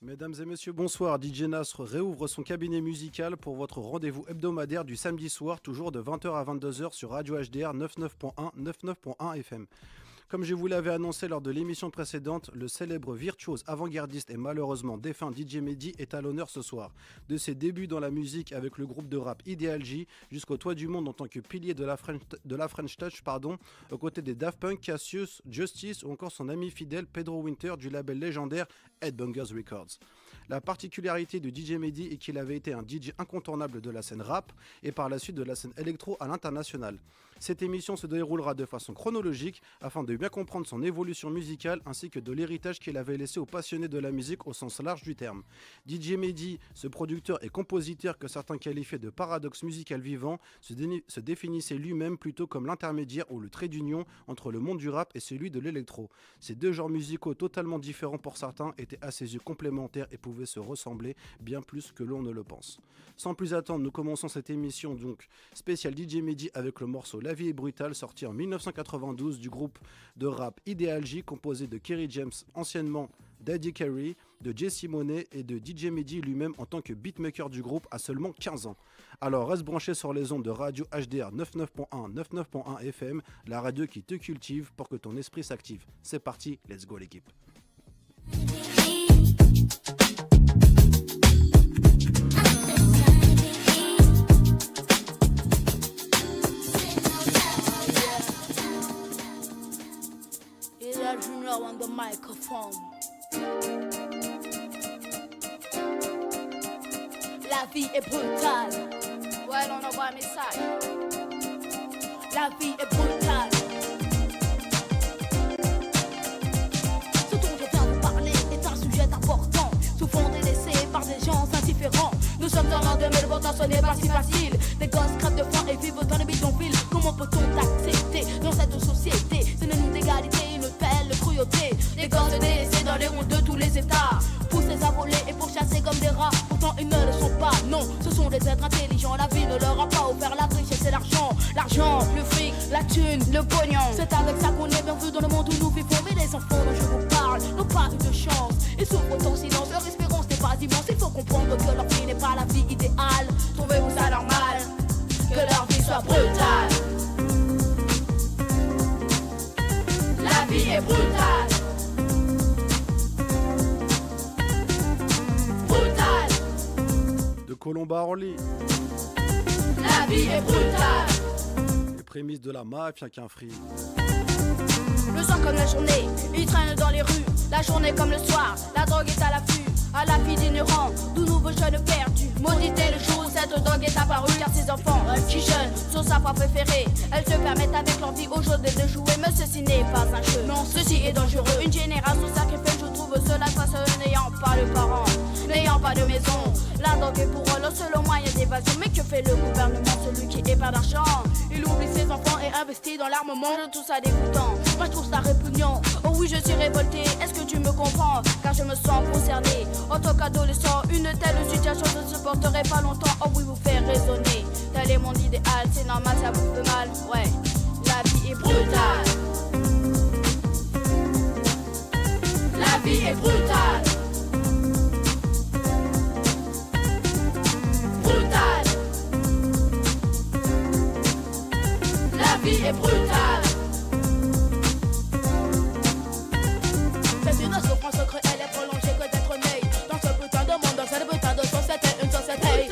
Mesdames et messieurs, bonsoir. DJ Nasr réouvre son cabinet musical pour votre rendez-vous hebdomadaire du samedi soir, toujours de 20h à 22h sur Radio HDR 99.1, 99.1 FM. Comme je vous l'avais annoncé lors de l'émission précédente, le célèbre virtuose avant-gardiste et malheureusement défunt DJ Mehdi est à l'honneur ce soir. De ses débuts dans la musique avec le groupe de rap Ideal J jusqu'au toit du monde en tant que pilier de la French Touch, aux côtés des Daft Punk, Cassius, Justice ou encore son ami fidèle Pedro Winter du label légendaire Headbangers Records. La particularité de DJ Mehdi est qu'il avait été un DJ incontournable de la scène rap et par la suite de la scène électro à l'international. Cette émission se déroulera de façon chronologique afin de bien comprendre son évolution musicale ainsi que de l'héritage qu'il avait laissé aux passionnés de la musique au sens large du terme. DJ Mehdi, ce producteur et compositeur que certains qualifiaient de paradoxe musical vivant, se définissait lui-même plutôt comme l'intermédiaire ou le trait d'union entre le monde du rap et celui de l'électro. Ces deux genres musicaux totalement différents pour certains étaient à ses yeux complémentaires et pouvaient se ressembler bien plus que l'on ne le pense. Sans plus attendre, nous commençons cette émission donc spéciale DJ Mehdi avec le morceau La vie est brutale, sorti en 1992 du groupe de rap Ideal J, composé de Kerry James, anciennement Daddy Carey, de Jesse Monet et de DJ Mehdi lui-même en tant que beatmaker du groupe à seulement 15 ans. Alors reste branché sur les ondes de Radio HDR 99.1, 99.1 FM, la radio qui te cultive pour que ton esprit s'active. C'est parti, let's go l'équipe. Junior on the microphone. La vie est brutale. Ouais, on envoie un message. La vie est brutale. Ce dont je viens vous parler est un sujet important, souvent délaissé par des gens indifférents. Nous sommes dans l'an 2000, pourtant ce n'est pas si facile. Des gosses crèvent de faim et vivent dans les bidonvilles. Comment peut-on accepter dans cette société ce n'est d'égalité, une telle cruauté? Des gosses délaissés dans les routes de tous les états, poussés à voler et pourchassés comme des rats. Pourtant ils ne le sont pas, non, ce sont des êtres intelligents. La vie ne leur a pas offert la richesse et l'argent. L'argent, le fric, la thune, le pognon. C'est avec ça qu'on est bien vu dans le monde où nous vivons. Mais les enfants dont je vous parle n'ont pas eu de chance. Ils souffrent en silence, leur espérance n'est pas immense. Il faut comprendre que leur vie n'est pas la vie idéale. Trouvez-vous ça normal que leur vie soit brutale? La vie est brutale. De Colomba à Orly. La vie est brutale. Les prémices de la mafia qu'un free. Le soir comme la journée, ils traînent dans les rues. La journée comme le soir, la drogue est à l'affût. À la vie d'ignorants, de nouveaux jeunes perdus. Maudit est le jour où cette drogue est apparue. Car ces enfants, qui jeunes, sont sa proie préférée. Elles se permettent avec l'envie aujourd'hui de jouer. Mais ceci n'est pas un jeu, non, ceci est dangereux. Une génération sacrifiée, je trouve cela face à eux n'ayant pas de parents, n'ayant pas de maison. La drogue est pour eux le seul moyen d'évasion. Mais que fait le gouvernement, celui qui est pas d'argent? Il oublie ses enfants et investit dans l'armement. Je trouve ça dégoûtant, moi je trouve ça répugnant. Oh oui, je suis révolté, est-ce que tu me comprends? Car je me sens concerné. En tant qu'adolescent, une telle situation ne se supporterait pas longtemps. Oh oui, vous faire raisonner, tel est mon idéal. C'est normal, ça vous fait mal, ouais. La vie est brutale. La vie est brutale. Brutale. La vie est brutale. C'est une souffrance secrète, elle est prolongée que d'être née dans ce putain de monde, dans cette putain de société, une société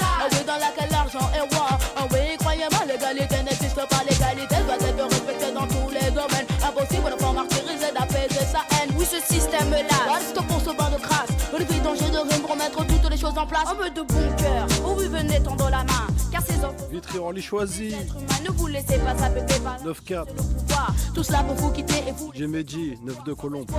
dans laquelle l'argent est roi. Ah oui, croyez-moi, l'égalité n'existe pas, l'égalité doit être respectée dans tous les domaines. Impossible de pas martyriser, d'apaiser sa haine. Oui, ce système-là, stop pour ce bain de crasse. Le vide danger de rime pour mettre toutes les choses en place. Un peu de bon cœur, oh oui, venez tendre la main. Car ces enfants, Vitry Orly choisi. ne vous laissez pas s'appêter par 9-4. tout cela pour vous quitter et vous DJ Mehdi, 9-2 Colombe.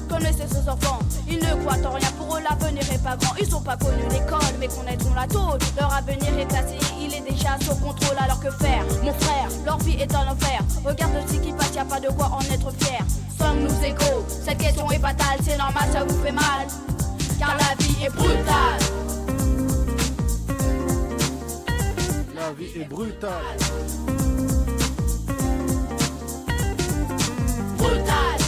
Connaissez ces enfants, ils ne croient en rien. Pour eux l'avenir est pas grand, ils ont pas connu l'école mais connaîtront la tôle. Leur avenir est placé, il est déjà sous contrôle. Alors que faire, mon frère, leur vie est un enfer. Regarde ce qui passe, y a pas de quoi en être fier. Sommes-nous égaux? Cette question est fatale, c'est normal, ça vous fait mal. Car la vie est brutale. La vie est brutale. Brutale.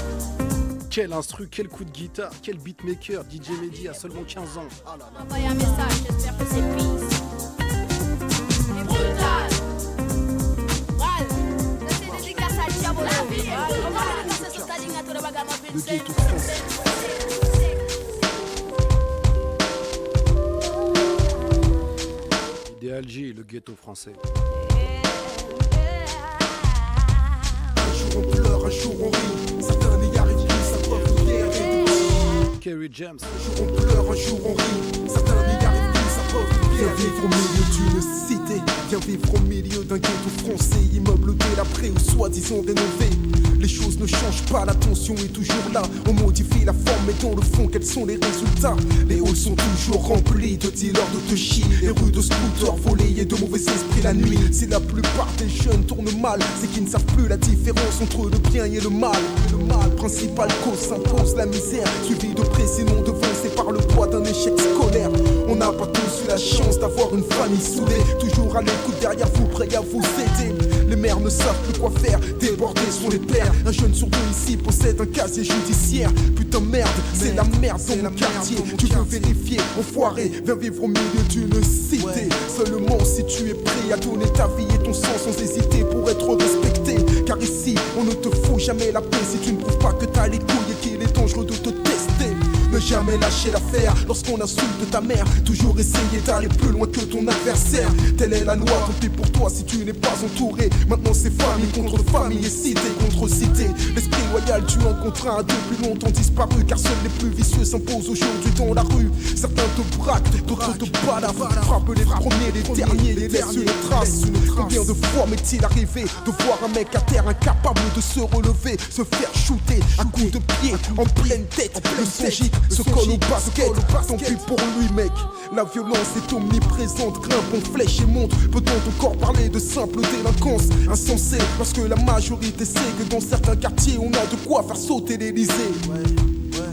Quel instru, quel coup de guitare, quel beatmaker, DJ Mehdi a seulement 15 ans. Oh là là. Envoie un message, j'espère que c'est peace. C'est brutal. C'est dédicace à Diabo la vie. On va le dédicacer sur ta ligne à tout le bagage. Le ghetto français. Idéal J, le ghetto français. Un jour on pleure, un jour on rit. Certains n'y arrivent plus, ça preuve de guerre et de... Kerry James. Un jour on pleure, un jour on rit. Certains n'y arrivent plus, ça preuve de guerre. Viens vivre au milieu d'une cité. Viens vivre au milieu d'un ghetto français. Immeuble délabré ou soi-disant rénové. Les choses ne changent pas, la tension est toujours là. On modifie la forme, mais dans le fond, quels sont les résultats? Les halls sont toujours remplis de dealers de touchy. Les rues de scooters volés et de mauvais esprits la nuit. Si la plupart des jeunes tournent mal, c'est qu'ils ne savent plus la différence entre le bien et le mal. Le mal, principale cause, s'impose la misère. Suivi de près, sinon devancé par le poids d'un échec scolaire. On n'a pas tous eu la chance d'avoir une famille soudée. Toujours à l'écoute derrière vous, prêts à vous aider. Les mères ne savent plus quoi faire, débordés sont les pères. Un jeune sur deux ici possède un casier judiciaire. Putain merde, c'est la merde dans mon quartier. Tu veux vérifier, enfoiré, viens vivre au milieu d'une cité. Seulement si tu es prêt à donner ta vie et ton sang sans hésiter pour être respecté. Car ici, on ne te fout jamais la paix si tu ne prouves pas que t'as les couilles et qu'il est dangereux de te tester. Ne jamais lâcher l'affaire lorsqu'on insulte ta mère. Toujours essayer d'aller plus loin que ton adversaire. Telle est la loi, tant pis pour toi si tu n'es pas entouré. Maintenant c'est famille contre famille et cité contre cité. L'esprit loyal tue un contre un, depuis longtemps disparu. Car seuls les plus vicieux s'imposent aujourd'hui dans la rue. Certains te braquent, d'autres te baladent. Frappent les premiers, les derniers, les laissent une trace. Combien de fois m'est-il arrivé de voir un mec à terre incapable de se relever, se faire shooter à coups de pied en pleine tête. Le son gicle se colle au basket. Tant pis pour lui mec, la violence est omniprésente. Grimpe en flèche et monte. Peut-on encore parler de simple délinquance insensée lorsque la majorité sait que dans certains quartiers on a de quoi faire sauter l'Elysée.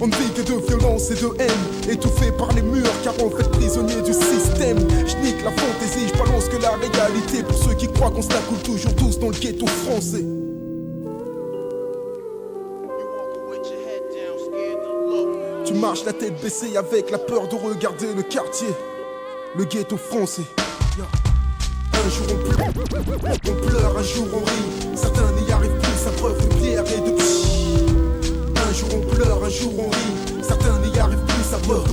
On ne vit que de violence et de haine, étouffé par les murs car on fait prisonnier du système. Je nique la fantaisie, je balance que la réalité pour ceux qui croient qu'on se la coule toujours tous dans le ghetto français. Tu marches la tête baissée avec la peur de regarder le quartier, le ghetto français. Un jour on pleure, un jour on rit. Certains n'y arrivent plus, ça preuve de pierre et de un jour on pleure, un jour on rit. Certains n'y arrivent plus, ça preuve de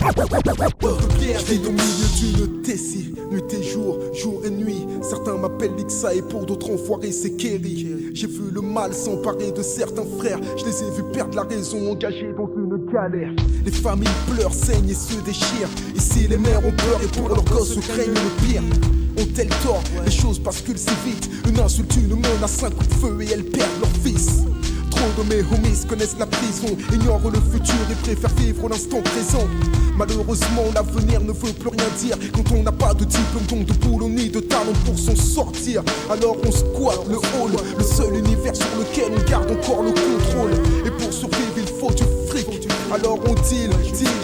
pierre. Je vis au milieu d'une tessie, nuit et jour, jour et nuit. Certains m'appellent Lixa et pour d'autres enfoirés c'est Kerry. J'ai vu le mal s'emparer de certains frères. Je les ai vus perdre la raison, engagés dans une galère. Les familles pleurent, saignent et se déchirent. Ici les mères ont peur et pour leurs gosses craignent le pire. Ont-elles tort? Les choses basculent si vite. Une insulte, une menace, un coup de feu et elles perdent leur fils. Trop de mes homies connaissent la prison, ignorent le futur et préfèrent vivre l'instant présent. Malheureusement l'avenir ne veut plus rien dire quand on n'a pas de diplôme, donc de boulot ni de talent pour s'en sortir. Alors on squatte le hall, le seul univers sur lequel on garde encore le contrôle. Et pour survivre il faut du fric. Alors on deal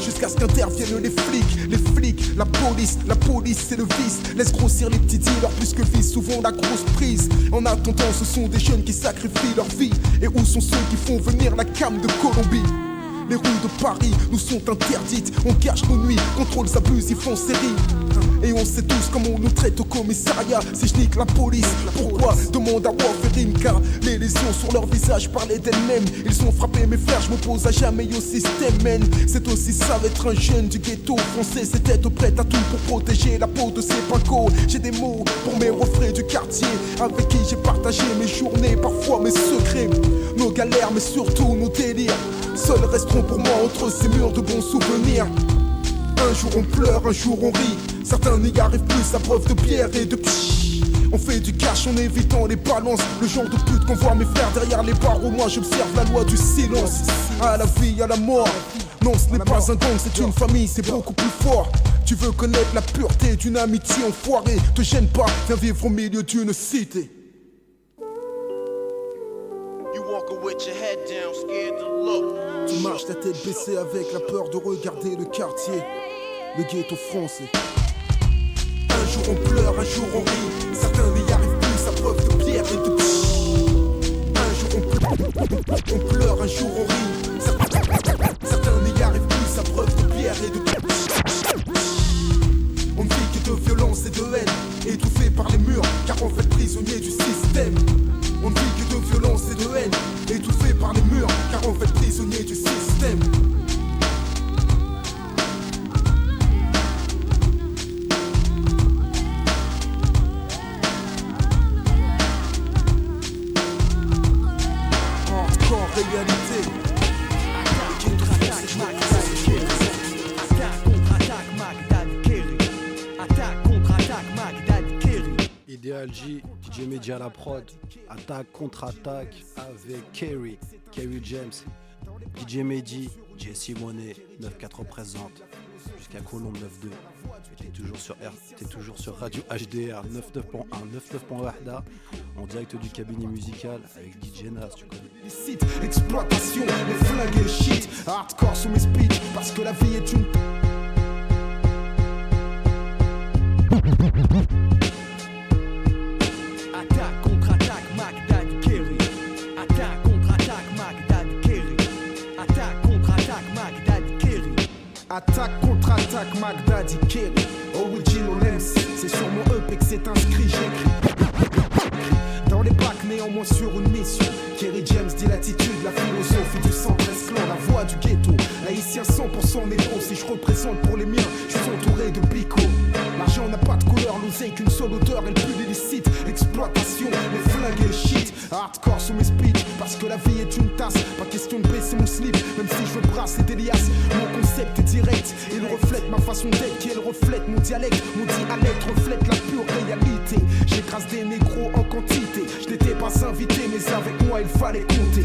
jusqu'à ce qu'interviennent les flics, la police c'est le vice. Laisse grossir les petits dealers plus que vise souvent la grosse prise. En attendant ce sont des jeunes qui sacrifient leur vie. Et où sont ceux qui font venir la cam de Colombie? Les rues de Paris nous sont interdites. On cache nos nuits, contrôles abusifs en série. Et on sait tous comment on nous traite au commissariat. Si je nique la police, pourquoi? Demande à Waferinka. Les lésions sur leur visage parlaient d'elles-mêmes. Ils ont frappé mes frères, je m'oppose à jamais au système, man. C'est aussi ça d'être un jeune du ghetto français. C'est être prêt à tout pour protéger la peau de ses pincos. J'ai des mots pour mes refrains du quartier, avec qui j'ai partagé mes journées, parfois mes secrets, nos galères mais surtout nos délires. Seuls resteront pour moi entre ces murs de bons souvenirs. Un jour on pleure, un jour on rit. Certains n'y arrivent plus à preuve de pierre et de pshhh. On fait du cash en évitant les balances. Le genre de pute qu'on voit mes frères derrière les barreaux. Moi j'observe la loi du silence. À la vie, à la mort. Non ce n'est pas un gang, c'est une famille, c'est beaucoup plus fort. Tu veux connaître la pureté d'une amitié enfoirée? Te gêne pas, viens vivre au milieu d'une cité. Tu marches la tête baissée avec la peur de regarder le quartier, le ghetto français. Un jour on pleure, un jour on rit. Certains n'y arrivent plus à preuve de pierre et de pshhh. Un jour on pleure, un jour on rit. Certains n'y arrivent plus à preuve de pierre et de... On ne vit que de violence et de haine, étouffé par les murs, car on fait prisonnier du système. On ne vit que de violence et de haine, étouffé par les murs, car on fait prisonnier du système. Encore réalité. Ideal J, DJ Media à la prod, attaque contre-attaque avec Kerry James, DJ Mehdi, Jesse Monet, 9-4 représente, jusqu'à Colombe 9-2. T'es toujours sur Radio HDR 99.1, 99.1 en direct du cabinet musical avec DJ Nas, tu connais. Exploitation, les flingues et le shit, hardcore sous mes speeches, parce que la vie est une... Attaque contre-attaque, Mac Daddy Kerry. Attaque contre-attaque, Mac Daddy Kerry. Attaque contre-attaque, Mac Daddy Kerry. Attaque contre-attaque, Mac Daddy Kerry. Original MC, c'est sur mon EP que c'est inscrit, j'écris. Dans les bacs, néanmoins sur une mission. Kerry James dit l'attitude, la philosophie du 113 clan, la voix du ghetto. Haïtien 100% négro, si je représente pour les miens, je suis entouré de bico. L'argent n'a pas de couleur, l'oseille qu'une seule odeur est le plus illicite. L'exploitation, les flingues et le shit. Hardcore sous mes speeches, parce que la vie est une tasse. Pas question de baisser mon slip, même si je veux brasser des liasses. Mon concept est direct, il reflète ma façon d'être, qui elle reflète mon dialecte. Mon dialecte reflète la pure réalité. J'écrase des négros en quantité. Je n'étais pas invité, mais avec moi il fallait compter.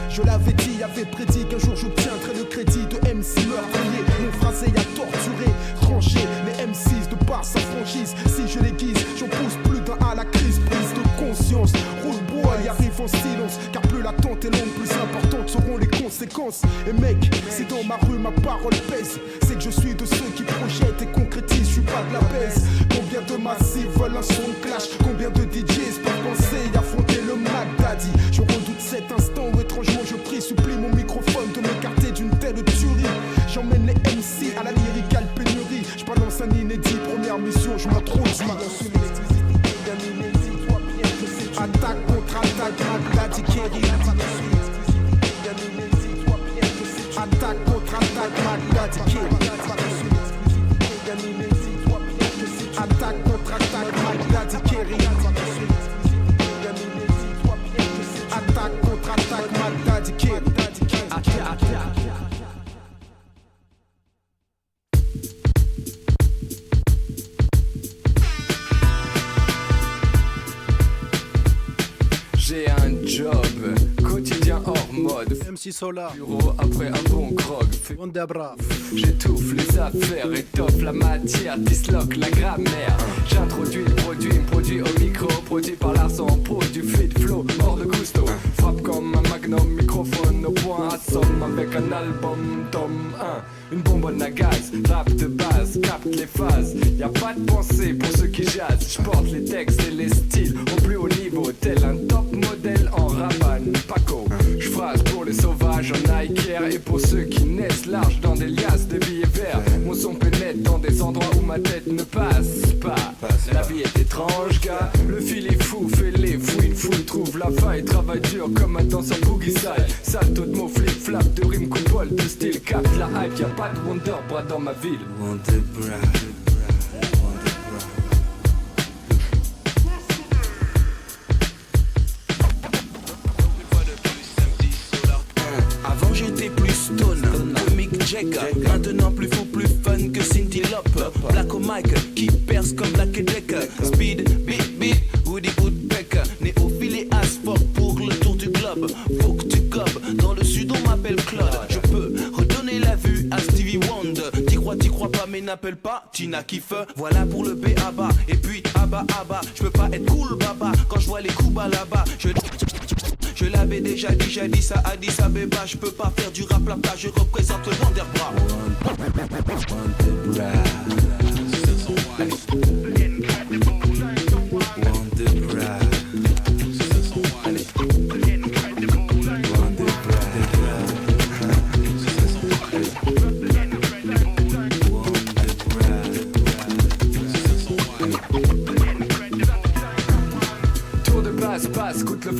Je l'avais dit, avait prédit qu'un jour j'obtiendrais le crédit de MC meurtrier. Mon phrasé a torturé, tranché les M6 de par sa franchise. Si je les guise, j'en pousse plus d'un à la crise, prise de conscience. Roule bois et arrive en silence, car plus l'attente est longue, plus importantes seront les conséquences. Et mec, si dans ma rue ma parole pèse, c'est que je suis de ceux qui projettent et concrétisent, je suis pas de la baisse. Combien de massifs veulent un son de clash, combien de DJs peuvent penser à affronter le Mac Daddy. Je redoute cet instant où étrangement je prie, supplie mon microphone de m'écarter d'une telle tuerie. J'emmène les MC à la lyricale pénurie. Je balance un inédit, première mission, je m'introduis. Attaque contre attaque, Mac Daddy Kerry. Attaque contre attaque, Mac Daddy Kerry. Attaque contre attaque, Mac Daddy Kerry. Attaque contre attaque, Mac Daddy Kerry. J'ai un job, quotidien hors mode. MC Solar, Bureau après un bon grog. Wondabra, J'étouffe les affaires, étoffe la matière, disloque la grammaire. J'introduis le produit, me produit au micro, produit par l'arsan, produit feed flow, hors de gusto. Frappe comme un magnum, microphone au point, assomme avec un album, tome 1. Une bonbonne à gaz, rap de base, capte les phases. Y'a pas de pensée pour ceux qui jazzent. J'porte les textes et les styles au plus haut niveau, tel un top modèle en Rabanne, Paco. J'phrase pour les sauvages en Nike Air et pour ceux qui naissent large dans des liasses de billets verts. Mon son pénètre dans des endroits où ma tête ne passe pas. La vie est étrange, gars. Le fil est fou, fais les fouilles, foule, trouve la faille, travaille dur comme un danseur boogie style. Salto de mots, flip flap, de rimes, coupole, de style, capte la hype. Y'a pas de wonder bras dans ma ville. Avant j'étais plus stone que Mick Jagger. Maintenant plus fou, plus fun que Cyndi Lauper. Black au mic qui perce comme Black et Decker. Speed, beat, beat, Woody Woodpecker. Néophile et as fuck pour le tour du globe. Faut que tu gobes, dans le sud on m'appelle Claude. Je peux redonner la vue à Stevie Wonder. T'y crois pas mais n'appelle pas Tina Kiffer. Voilà pour le B.A.B.A. Et puis Abba Abba. Je peux pas être cool baba quand je vois les coups bas là-bas. Je l'avais déjà dit, j'ai dit ça à Addis Abeba. Je peux pas faire du rap là-bas, je représente le Wonderbra.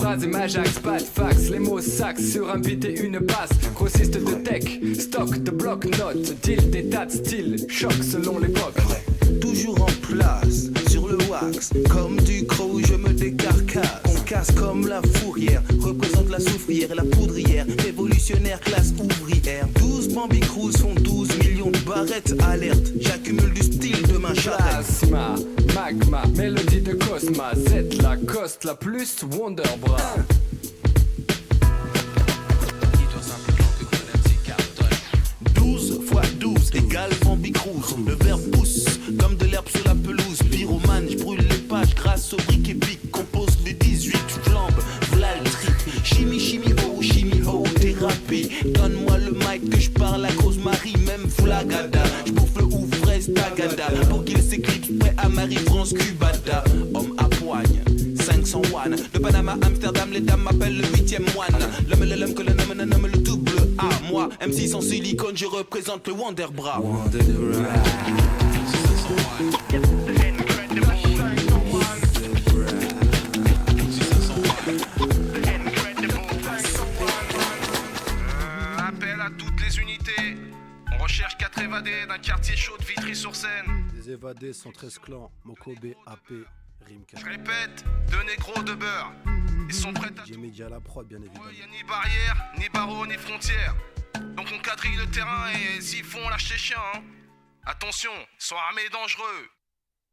phrase et Majax, pas de fax. Les mots sax sur un beat et une basse. Grossiste de tech, stock de bloc-notes. Deal des tas de styles, choc selon l'époque. Toujours en place, sur le wax. Comme du croc, je me décarcasse. On casse comme la fourrière. Représente la soufrière et la poudrière. Révolutionnaire, classe ouvrière. 12 Bambi Cruz font 12 millions de barrettes. Alerte, j'accumule du style de ma charrette. Plasma, magma, mélodie de Cosma. Z la coste la plus Wonderbra. 12 fois 12 égale Bambi Cruz. Le verbe pousse comme de l'herbe sur la pelouse. Pyromane, je brûle les pages grâce au brick et bic. Compose les 18 flambes, v'là le trip. Chimie, oh, thérapie. Donne-moi le mic que je parle à grosse Marie. Même flagada, je bouffe le ou fraise tagada. Pour qu'il s'éclipse prêt à Marie-France Cubada. Homme à poigne, 500 one. De Panama, Amsterdam, les dames m'appellent le 8e moine. L'homme que le nomme le double A. Moi, MC sans silicone, je représente le Wonderbra. Appel à toutes les unités. On recherche 4 évadés d'un quartier chaud de Vitry-sur-Seine. Les évadés sont 13 clans, Mokobe, AP, Rimka. Je répète, 2 négros de beurre. Ils sont prêts à... J'ai média à la prod, bien évidemment. Y a ni barrière, ni barreaux, ni frontières. Donc on quadrille le terrain et s'ils font, on lâche les chiens. Hein. Attention, ils sont armés et dangereux.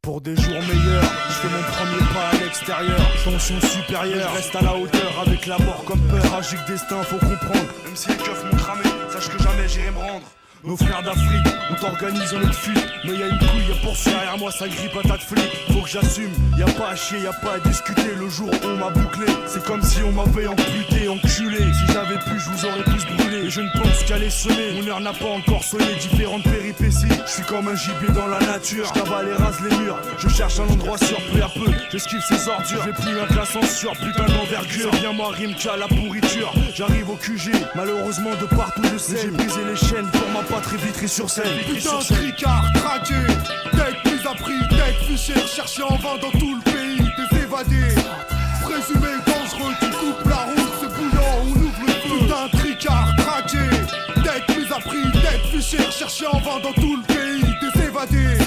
Pour des jours meilleurs, je fais mon premier pas à l'extérieur. Tension supérieure, reste à la hauteur avec la mort comme peur. Tragique destin, faut comprendre. Même si les keufs m'ont cramé, sache que jamais j'irai me rendre. Nos frères d'Afrique, on t'organise en notre fuite. Mais y'a une couille, y'a poursuit derrière moi, ça grippe à tas de flics. Faut que j'assume, y'a pas à chier, y'a pas à discuter. Le jour où on m'a bouclé, c'est comme si on m'avait amputé, enculé. Si j'avais pu, je vous aurais tous brûlé. Et je ne pense qu'à les semer, mon heure n'a pas encore sonné. Différentes péripéties, je suis comme un gibier dans la nature. Je cavale et rase les murs, je cherche un endroit sûr. Peu à peu, j'esquive ces ordures. J'ai plus un classe en sur, putain d'envergure. C'est bien moi, Rimka, la pourriture. J'arrive au QG, malheureusement de partout je sais. J'ai brisé les chaînes pour ma patrie Vitry-sur-Seine. Putain de tricard, traqué, tête mise à prix, tête fichée, recherché en vain dans tout le pays, des évadés. Présumé dangereux, tu coupes la route, c'est bouillant, on ouvre le feu. Putain de tricard, traqué, tête mise à prix, tête fichée, recherché en vain dans tout le pays, des évadés.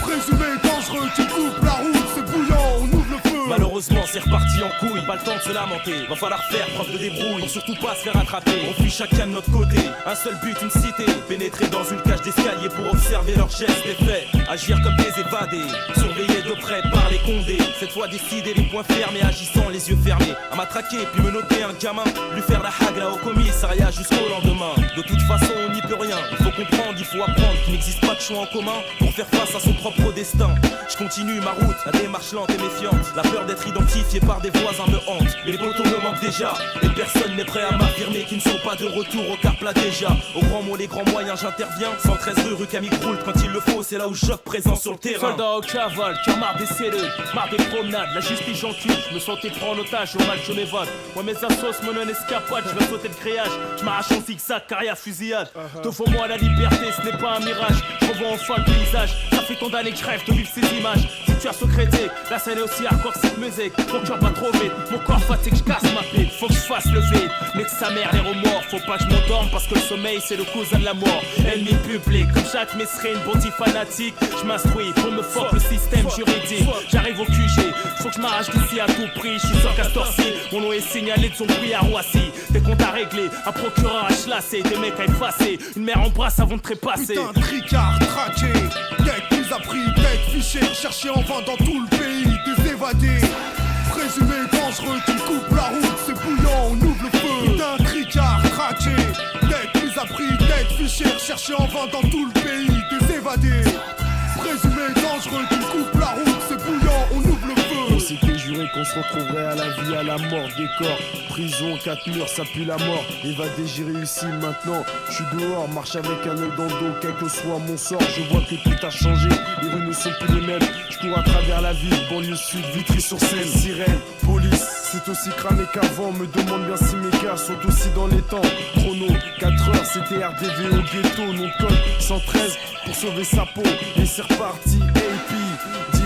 Présumé dangereux, tu coupes la route, c'est bouillant, on ouvre le feu. Malheureusement c'est reparti en couille, pas le temps de se lamenter. Va falloir faire preuve de débrouille, pour surtout pas se faire attraper. On fuit chacun de notre côté, un seul but, une cité. Pénétrer dans une cage d'escalier pour observer leurs gestes et faits. Agir comme des évadés, surveillés de près par les condés. Cette fois décider les poings fermés, agissant les yeux fermés. À m'attraquer puis me noter un gamin, lui faire la hagra au commissariat jusqu'au lendemain. De toute façon on n'y peut rien, il faut comprendre, il faut apprendre qu'il n'existe pas de choix en commun pour faire face à son propre destin. Je continue ma route, la démarche lente et méfiante. La peur d'être identifié par des voisins me hante. Et les poteaux me manquent déjà, et personne n'est prêt à m'affirmer qu'ils ne sont pas de retour au car plat déjà. Au grand mot, les grands moyens, j'interviens. 113 rue Camille Croult, quand il le faut, c'est là où je choque présent sur le terrain. Soldat au cavale, qui a marre des cellules, marre des promenades, la justice j'encule. Je me sentais prendre en otage, au mal je m'évade. Moi mes assos, mon non-escapade, je vais sauter le grillage. Je m'arrache en zigzag, carrière fusillade. Devant moi la liberté, ce n'est pas un mirage. Je revois enfin le paysage, ça fait tant d'années que je rêve de vivre ces images. Situation critique, la scène est aussi hardcore que cette musique. Mon cœur bat trop vite, mon corps fatigue, je casse ma pile. Faut que je fasse le vide, mais que sa mère les remords. Faut pas que je m'endorme parce que le sommeil c'est le cousin de la mort. Ennemi public, comme chaque mesrine, bandit fanatique. Je m'instruis pour me fuck le système juridique. J'arrive au QG, faut que je m'arrache d'ici à tout prix. Je suis sur Castorcy, mon nom est signalé de son prix à Roissy. Des comptes à régler, un procureur à chlasser, des mecs à effacer, une mère en brasse avant de trépasser. Putain de tricard, traqué, tête mise à prix, tête fichée, recherché en vain dans tout le pays, des évadés. Présumé dangereux, tu coupes la route, c'est bouillant, on ouvre le feu. Putain de tricard, traqué, tête mise à prix, tête fichée, recherché en vain dans tout le pays, des évadés. Présumé dangereux, tu coupes la route, c'est bouillant, on ouvre le feu. On s'était juré qu'on se retrouverait à la vie, à la mort, des corps. Prison, 4 murs, ça pue la mort. Évadé, j'ai réussi maintenant. Je suis dehors, marche avec un œil dans le dos. Quel que soit mon sort, je vois que tout a changé. Les rues ne sont plus les mêmes. Je cours à travers la ville, banlieue sud, Vitry-sur-Seine. Sirène, police, c'est aussi cramé qu'avant. Me demande bien si mes gars sont aussi dans les temps. Chrono, 4 heures, c'était RDV au ghetto. Nom de code 113 pour sauver sa peau. Et c'est reparti, AP.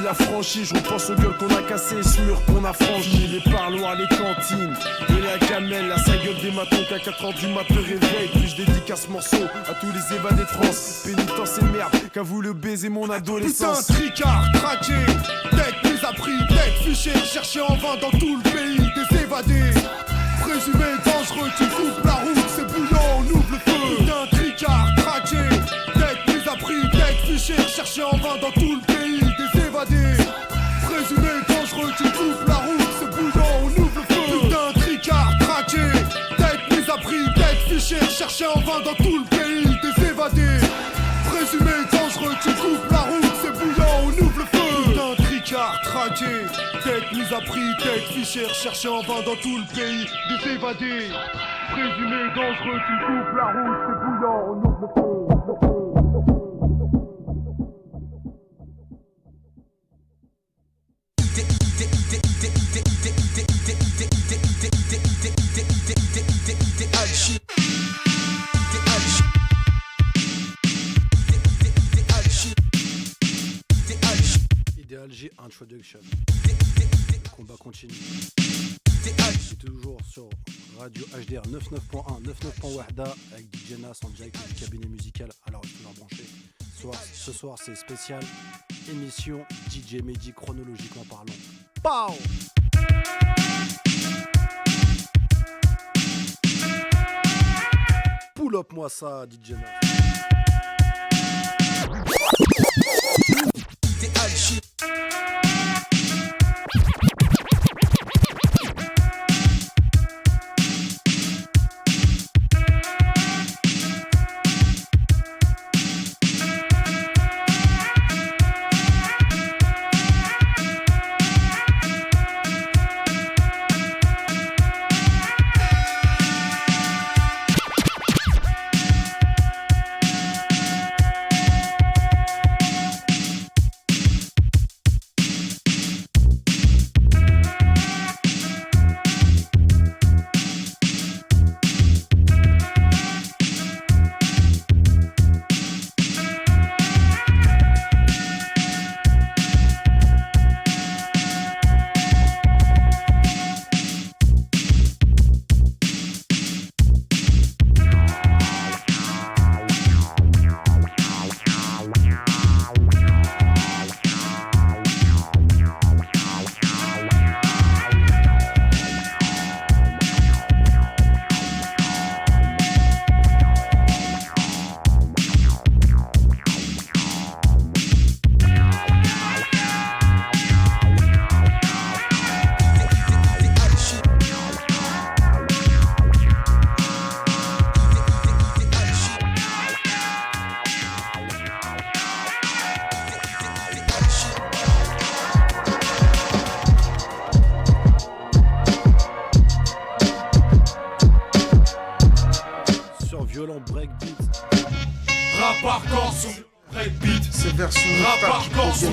il a franchi, je repense aux gueules qu'on a cassées, ce mur qu'on a franchi. Les parloirs, les cantines, et la gamelle, la sa gueule des matons qu'à 4h du mat me réveille. Puis je dédicace ce morceau à tous les évadés de France. Pénitence et merde, qu'a voulu baiser mon adolescence. Putain, tricard, traqué, tête mise à prix, tête fichée, cherché en vain dans tout le pays, des évadés. Présumé dangereux, tu coupes la route, c'est bouillant, on ouvre le feu. Putain, tricard, traqué, tête mise à prix, tête fichée, cherché en vain dans tout le pays, des évadés. Présumé dangereux, tu coupes la route, c'est bouillant, on ouvre le feu. Putain, tricard, traqué, tête mise à prix, tête fichée, cherché en vain dans tout le pays, des évadés. Présumé dangereux, tu coupes la route, c'est bouillant, on ouvre le feu. Putain, tricard, traqué, tête mise à prix, tête fichée, recherché en vain dans tout le pays, des évadés. Présumé dangereux, tu coupes la route, c'est bouillant, on ouvre le feu. Idéalgie Introduction. Le combat continue. C'est toujours sur Radio HDR 99.1, 99.1 avec DJ Nas en direct du cabinet musical. Alors il faut leur brancher. Ce soir c'est spécial émission DJ Mehdi chronologiquement parlant. Pow! Pull up moi ça DJ Nas.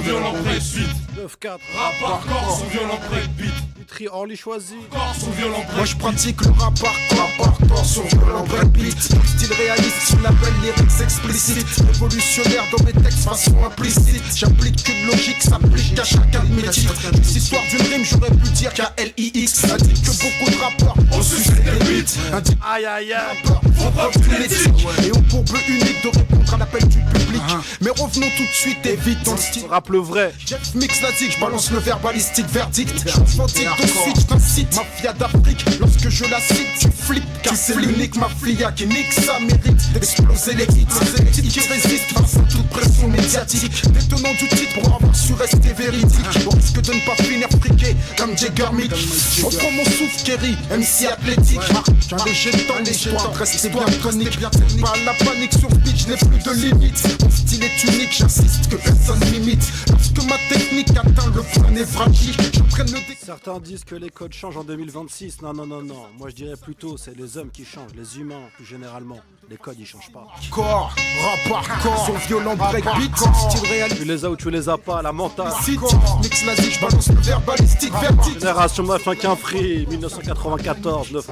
violent breakbeat. 9-4. Rap hardcore son violent breakbeat. Utri Orly choisi. Son violent breakbeat. Moi je pratique le rap hardcore son violent breakbeat. Style réaliste sur label lyrics explicite. Révolutionnaire dans mes textes façon implicite. J'applique qu'une logique s'applique à chacun de mes titres. Juste histoire d'une rime j'aurais pu dire KLIX. Indique que beaucoup de rappeurs ont sucé des beats. Indique aïe aïe aïe. On prend plus l'éthique et on pour but unique de répondre à l'appel du public. Mais revenons tout de suite et vite dans le style. Rap le vrai. Jeff Mix l'a dit, je balance le verbalistique verdict. J'authentique de suite, j'incite mafia d'Afrique. Lorsque je la cite, tu flippes. Car c'est l'unique mafia qui nique sa mérite d'exploser les hits. C'est les titres qui résistent face à toute pression médiatique. Détenant du titre pour avoir su rester véridique. Au risque de ne pas finir friqué comme Jagger Mick. On prend mon souffle, Kerry, MC athlétique. J'ai un léger temps, l'histoire reste bien tonique. Pas la panique sur pitch, je n'ai plus de limite. Mon style est unique, j'insiste que personne m'imite. Lorsque ma technique atteint le point névralgique, je prenne le déclic. Certains disent que les codes changent en 2026. Non, non, non, non. Moi je dirais plutôt c'est les hommes qui changent, les humains plus généralement. Les codes ils changent pas. Corps, rap hardcore, son violent breakbeat, style réaliste. Tu les as ou tu les as pas, la mentale. Mix nazi, je balance le verbalistique verdict. Génération Mafia qu'un free, 1994, 9-4.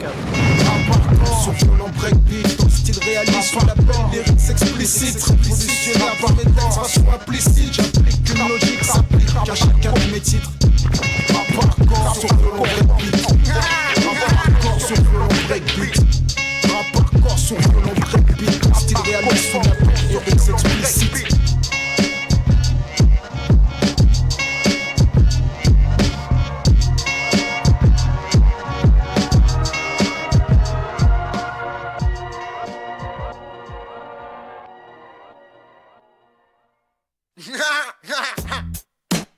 Son violent breakbeat, dans style réaliste, sur la bande, lyrics explicites. Révolutionnaire par mes textes, façon implicite. J'applique une logique, s'applique à chaque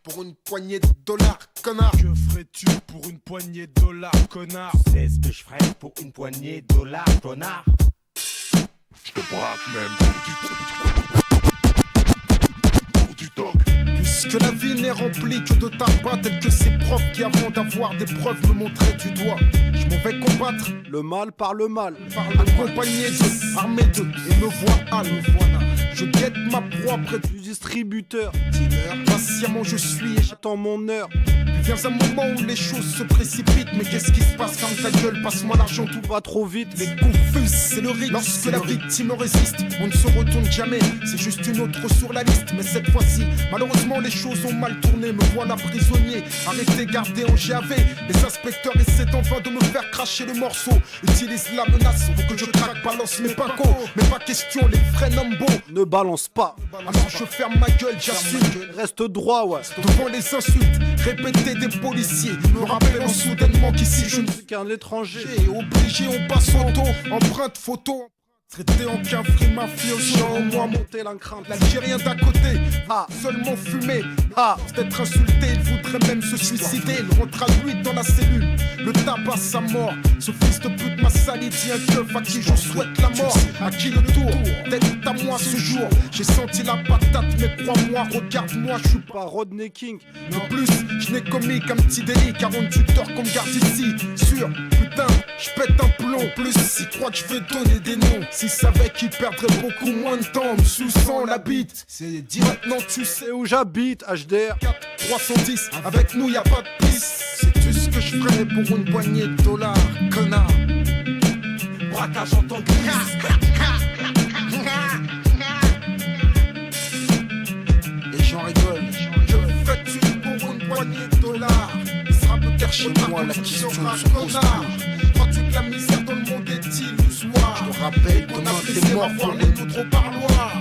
Pour une poignée de dollars, connard. Que ferais-tu pour une poignée de dollars, connard? C'est ce que je ferais pour une poignée de dollars, connard. Je te braque même pour du toc. Puisque la vie n'est remplie que de tabac, tel que ces profs qui avant d'avoir des preuves me montraient du doigt. Je m'en vais combattre le mal par le mal, accompagné de, armé de, et me voilà. Je guette ma proie près du distributeur. Dealer, patiemment je suis et j'attends mon heure. Puis vient un moment où les choses se précipitent. Mais qu'est-ce qui se passe? Ferme ta gueule, passe-moi l'argent, tout va trop vite. Les confus, c'est le rythme. Lorsque la victime résiste, on ne se retourne jamais. C'est juste une autre sur la liste. Mais cette fois-ci, malheureusement, les choses ont mal tourné. Me voilà prisonnier, arrêté, gardé en GAV. Les inspecteurs essaient en vain de me faire cracher le morceau. Utilisent la menace pour que je craque, balance mes pincos. Mais pas question, les vrais Nambo ne balance pas. Alors je ferme ma gueule, j'assume. Reste droit, ouais. Devant les insultes répétées des policiers, me rappelant soudainement qu'ici je ne suis qu'un étranger. Obligé, on passe en dos, empreinte photo. Traité en cafri mafioso, moi monter la crainte. L'Algérien d'à côté, seulement fumé, peut-être insulté, il voudrait même se suicider. Il rentre à 8 dans la cellule, le tabac sa mort. Ce fils de pute m'a sali, dit un keuf à qui je souhaite la mort. À qui le tour, d'être à moi ce jour. J'ai senti la patate, mais crois-moi, regarde-moi, je suis pas Rodney King. De plus, je n'ai commis qu'un petit délit, 48 heures qu'on me garde ici. Sûr, putain, je pète un plomb. Plus, s'il croit que je vais donner des noms. S'il savait qu'il perdrait beaucoup moins de temps, me sous-sent la bite. C'est dit maintenant tu sais où j'habite, HDR 310, avec nous y'a pas de piste. Sais-tu ce que je ferais pour une poignée de dollars, connard? Braquage en tant que Et j'en rigole. Je fais-tu pour une poignée de dollars? Il sera peut-être chez moi la question se pose plus. Crois-tu que la misère dans le monde est illusoire? Je te rappelle qu'on a fait mort pour les nôtres au parloir.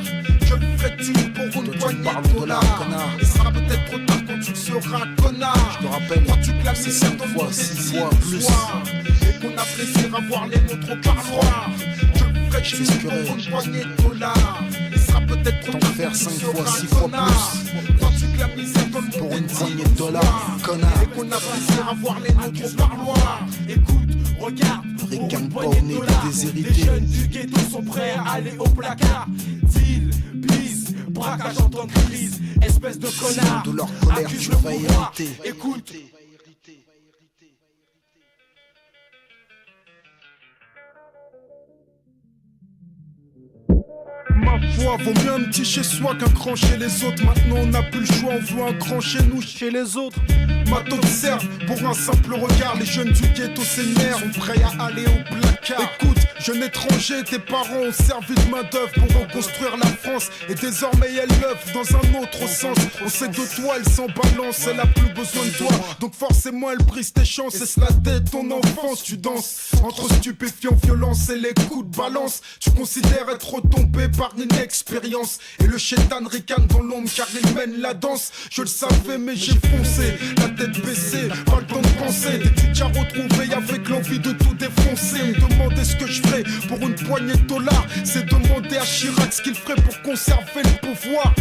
Je ferais-tu pour une poignée de dollars, connard? Il sera peut-être trop tard quand tu seras connard. Je te rappelle, crois-tu que la misère dans le monde est illusoire? Et qu'on a plaisir à voir les nôtres au parloir. Je ferais-tu pour une poignée de dollars? Il sera peut-être trop tard quand tu seras 6 fois plus. Crois-tu que la misère dans le monde pour une poignée de dollars, connard? Et qu'on a plaisir à voir les nôtres au parloir. Écoute, regarde, réclame pas au nez des déshérités. Les jeunes du ghetto sont prêts à aller au placard. Deal, bise, braquage en temps de crise. Espèce de connard, de leur colère, accuse tu le vas pouvoir. hériter. Écoute. Ma foi, vaut mieux un petit chez soi qu'un grand chez les autres. Maintenant on n'a plus le choix, on veut un grand chez nous, chez les autres. M'observe pour un simple regard. Les jeunes du ghetto s'énervent, sont prêts à aller au placard. Écoute, jeune étranger, tes parents ont servi de main d'œuvre pour reconstruire la France. Et désormais elle l'œuvre dans un autre sens. On sait de toi, elle s'en balance, elle a plus besoin de toi. Donc forcément elle brise tes chances. Et cela dès ton enfance, tu danses entre stupéfiants, violence et les coups de balance. Tu considères être retombé par inexpérience. Et le chétan ricane dans l'ombre car il mène la danse. Je le savais mais j'ai foncé, la tête baissée, pas le temps de penser. T'es-tu déjà retrouvé avec l'envie de tout défoncer? Me demander ce que je ferais pour une poignée de dollars, c'est demander à Chirac ce qu'il ferait pour conserver le pouvoir.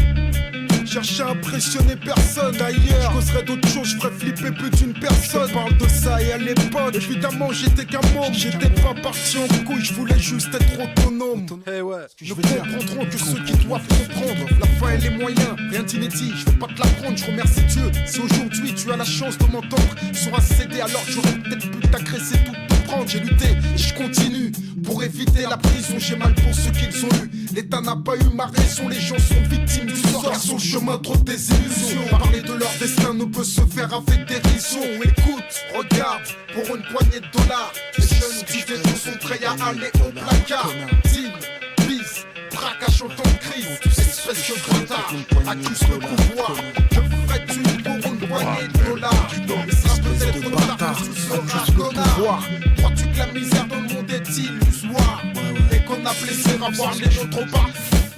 Chercher à impressionner personne d'ailleurs. Je causerais d'autres choses, je ferais flipper plus d'une personne. Je parle de ça et à l'époque, évidemment j'étais qu'un môme. J'étais pas parti en couille, je voulais juste être autonome. Hey ouais. Ne comprendront que ceux qui doivent comprendre. La fin et les moyens, rien d'inédit, je vais pas te l'apprendre, je remercie Dieu. Si aujourd'hui tu as la chance de m'entendre sur un CD, alors j'aurais peut-être pu t'agresser tout te prendre. J'ai lutté et je continue pour éviter la prison, j'ai mal pour ceux qu'ils ont eu. L'État n'a pas eu ma raison, les gens sont victimes du sort. Sur le chemin trop de désillusions. Parler de leur destin ne peut se faire avec dérision. Écoute, regarde, pour une poignée de dollars, les jeunes du ghetto sont prêts à aller au placard. Deal, bise, braquage en temps de crise. Espèce de bâtard, accuse le pouvoir. Que ferais-tu pour une poignée de dollars? Il sera peut-être trop tard quand tu seras connard. Crois-tu que la misère dans le monde est illusoire? Et qu'on a plaisir à voir les autres au bar?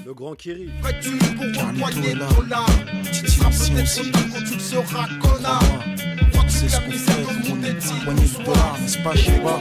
Le grand Kiri. Ferais-tu pour une poignée de dollars? Il sera peut-être trop tard quand tu seras connard. Crois-tu c'est ce qu'on fait, on est éloigné du dollar, n'est-ce pas, je sais pas.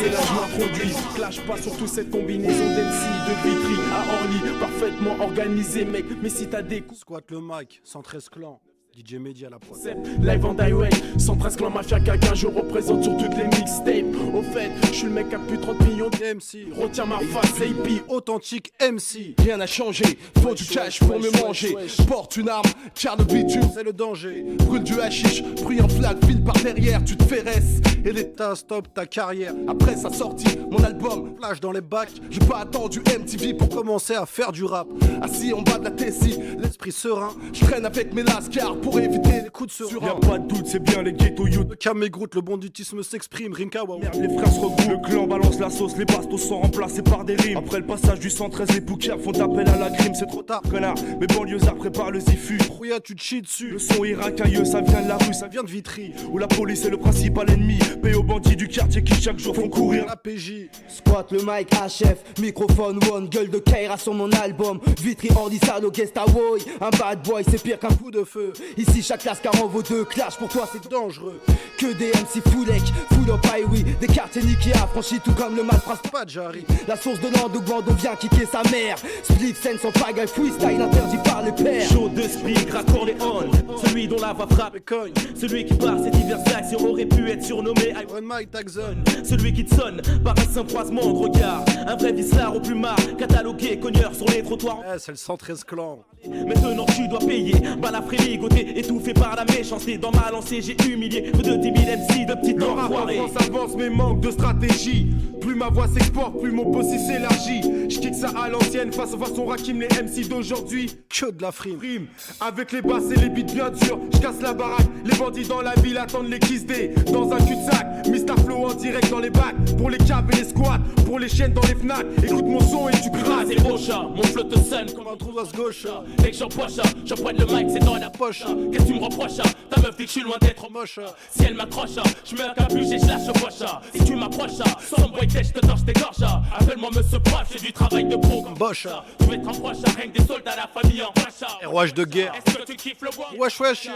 Et là je m'introduis, clash pas sur toute cette combinaison d'MC, de Vitry à Orly, parfaitement organisé mec, mais si t'as des coups. Squat le mic, 113 clans. DJ Mehdi à la prod. Live en direct, 113 clans mafia caca, je représente sur toutes les mixtapes. Au fait, je suis le mec à plus de 30 millions de MC. Retiens ma face, AP, authentique MC. Rien n'a changé, faut du cash pour me manger. Porte une arme, car le bitume, c'est le danger. Brûle du hashish, bruit en flag, file par derrière, tu te ferresses. Et l'état stop ta carrière. Après sa sortie, mon album, flash dans les bacs. J'ai pas attendu MTV pour commencer à faire du rap. Assis en bas de la Tessie, l'esprit serein. Je traîne avec mes lascars pour éviter les coups de serein. Y'a pas de doute, c'est bien les ghetto youth. Le Camégroute, le banditisme s'exprime, Rimka waouh. Merde, les frères se regroupent, le clan balance la sauce, les bastos sont remplacés par des rimes. Après le passage du 113, les poucas font appel à la crime, c'est trop tard, connard. Mes banlieusards préparent le zifu. Rouya, tu te chies dessus. Le son est racailleux, ça vient de la rue, ça vient de Vitry. Où la police est le principal ennemi. Paye aux bandits du quartier qui chaque jour font courir la PJ. Squat le mic HF, microphone one, gueule de Kaira sur mon album. Vitry Orly Salo Guest Away. Un bad boy c'est pire qu'un coup de feu. Ici chaque classe car en vaut deux, clash pour toi c'est dangereux. Que des MC fullek, full up highway. Des quartiers niqués affranchis tout comme le malphrase pas de Jarry. La source de l'an on vient kicker sa mère. Split scène sans pagaille, freestyle interdit par les pères. Chaud de speed, raccord les on. Celui dont la voix frappe et cogne. Celui qui par ses diverses actions aurait pu être surnommé Iron Mike Taxon. Celui qui te sonne par un simple croisement de regard. Un vrai vislard au plumard, catalogué, cogneur sur les trottoirs. C'est le 113 clan. Maintenant tu dois payer. Balafré ligoté, étouffé par la méchanceté. Dans ma lancée j'ai humilié plus de 10 000 MC de petites enfoirés. Le rap en France avance mais manque de stratégie. Plus ma voix s'exporte, plus mon possible s'élargit. J'kick ça à l'ancienne face à façon Rakim, les MC d'aujourd'hui. Que de la frime. Avec les basses et les beats bien durs, j'casse la baraque. Les bandits dans la ville attendent les Kiss Day. Dans un cul-de-sac, Mr Flow en direct dans les bacs. Pour les caves et les squats, pour les chiennes dans les Fnac. Écoute mon son et tu craques. C'est beau chat, mon flow te sonne comme un trou à ce gauche. Dès que j'empoche, j'empoigne le mic, c'est dans la poche. Qu'est-ce que tu me reproches? Ta meuf dit que je suis loin d'être moche. Si elle m'accroche, je me capuche et je lâche poche. Si tu m'approches, sans boy tête, je te torche, t'égorge. Appelle-moi monsieur proche, c'est du travail de pro comme Bosch. Tu vais être en proche, rien que des soldats, la famille en poche. Rouage de guerre. Est-ce que tu kiffes le bois? Wesh.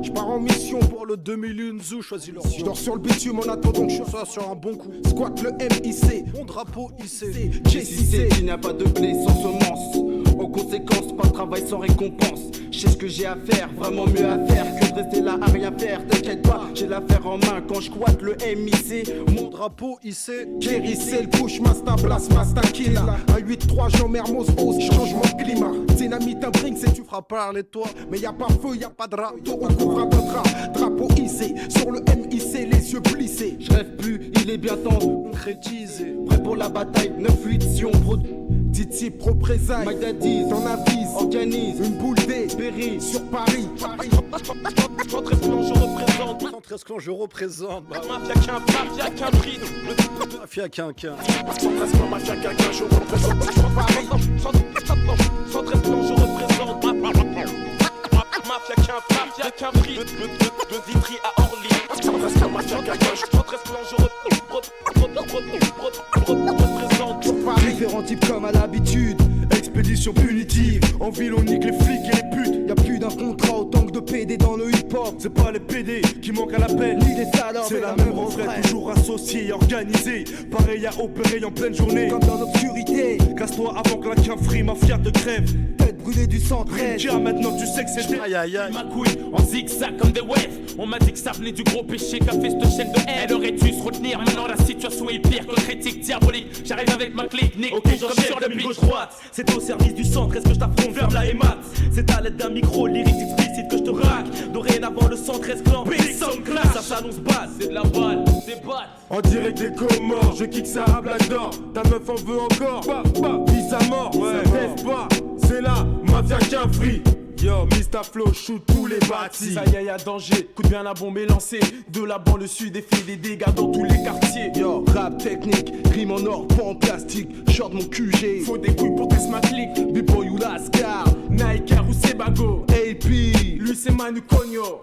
Je pars en mission pour le 2001 Zoo, choisis le. Je dors sur le bitume en attendant que je sois sur un bon coup. Squat le MIC, mon drapeau IC. J6C, il n'y a pas de blé sans semence. En conséquence, pas de travail sans récompense. Je sais ce que j'ai à faire, vraiment mieux à faire que de rester là à rien faire. T'inquiète pas, j'ai l'affaire en main quand je squatte le MIC. Mon drapeau IC. Kerry, c'est le push, Masta Blast, Masta Killa. Un 8-3, Jean Mermoz, hausse, changement de climat. Dynamite, un drink, c'est tu feras parler de toi. Mais y a pas feu, y a pas de rap. On couvre un drap, drapeau IC. Sur le MIC, les yeux plissés. Je rêve plus, il est bien temps concrétisé. Prêt pour la bataille, 9-8 si on produit. Titi représailles, My Daddy, t'en avises, organise une boule D, Berry, sur Paris. 113 clans, je représente. 113 clans, je représente. Mafia qu'un prix. Mafia qu'un. 113 clans, mafia qu'un, je représente. Sur Paris. 113 clans, je représente. Mafia qu'un prix. De Vitry à Orly. 113 clans, mafia qu'un, 113 clans, je représente. Sur Paris. Différents types comme à l'habitude. Expédition punitive, en ville on nique les flics et les putes. Y'a plus d'un contrat autant que de PD dans le hip-hop. C'est pas les PD qui manquent à l'appel, ni les salopes. c'est la même refrain, toujours associé et organisé. Pareil à opérer en pleine journée, comme dans l'obscurité. Casse-toi avant que la quinfrie mafia te crève. Tête brûlée du 113. Maintenant tu sais que c'est aïe. Ma couille en zigzag comme des waves. On m'a dit que ça venait du gros péché qu'a fait cette chaîne de haine. Elle aurait dû se retenir, maintenant la situation est pire que critique diabolique. J'arrive avec ma clique, nique, ok, comme sur le beat. gauche-droite, c'est au service du centre, est-ce que je t'affronte vers la émat? C'est à l'aide d'un micro lyrique explicite que je te raque. Dorénavant le 113 clan, Big Sound Clash, ça s'annonce basse. C'est de la balle, c'est batte. En direct des Comores, je kick ça à Black d'or. Ta meuf en veut encore, vise à mort, teste pas. C'est là, mafia qu'un free. Yo, Mr Flow shoot tous les bâtis. Ça y est, y'a danger, coûte bien la bombe est lancée. De la banlieue sud et fait des dégâts dans tous les quartiers. Yo, rap technique, rime en or, pas en plastique. Short mon QG, faut des couilles pour test ma clique. B-boy ou Lascar, Nike ou Sebago, AP, lui c'est Manu Cogno.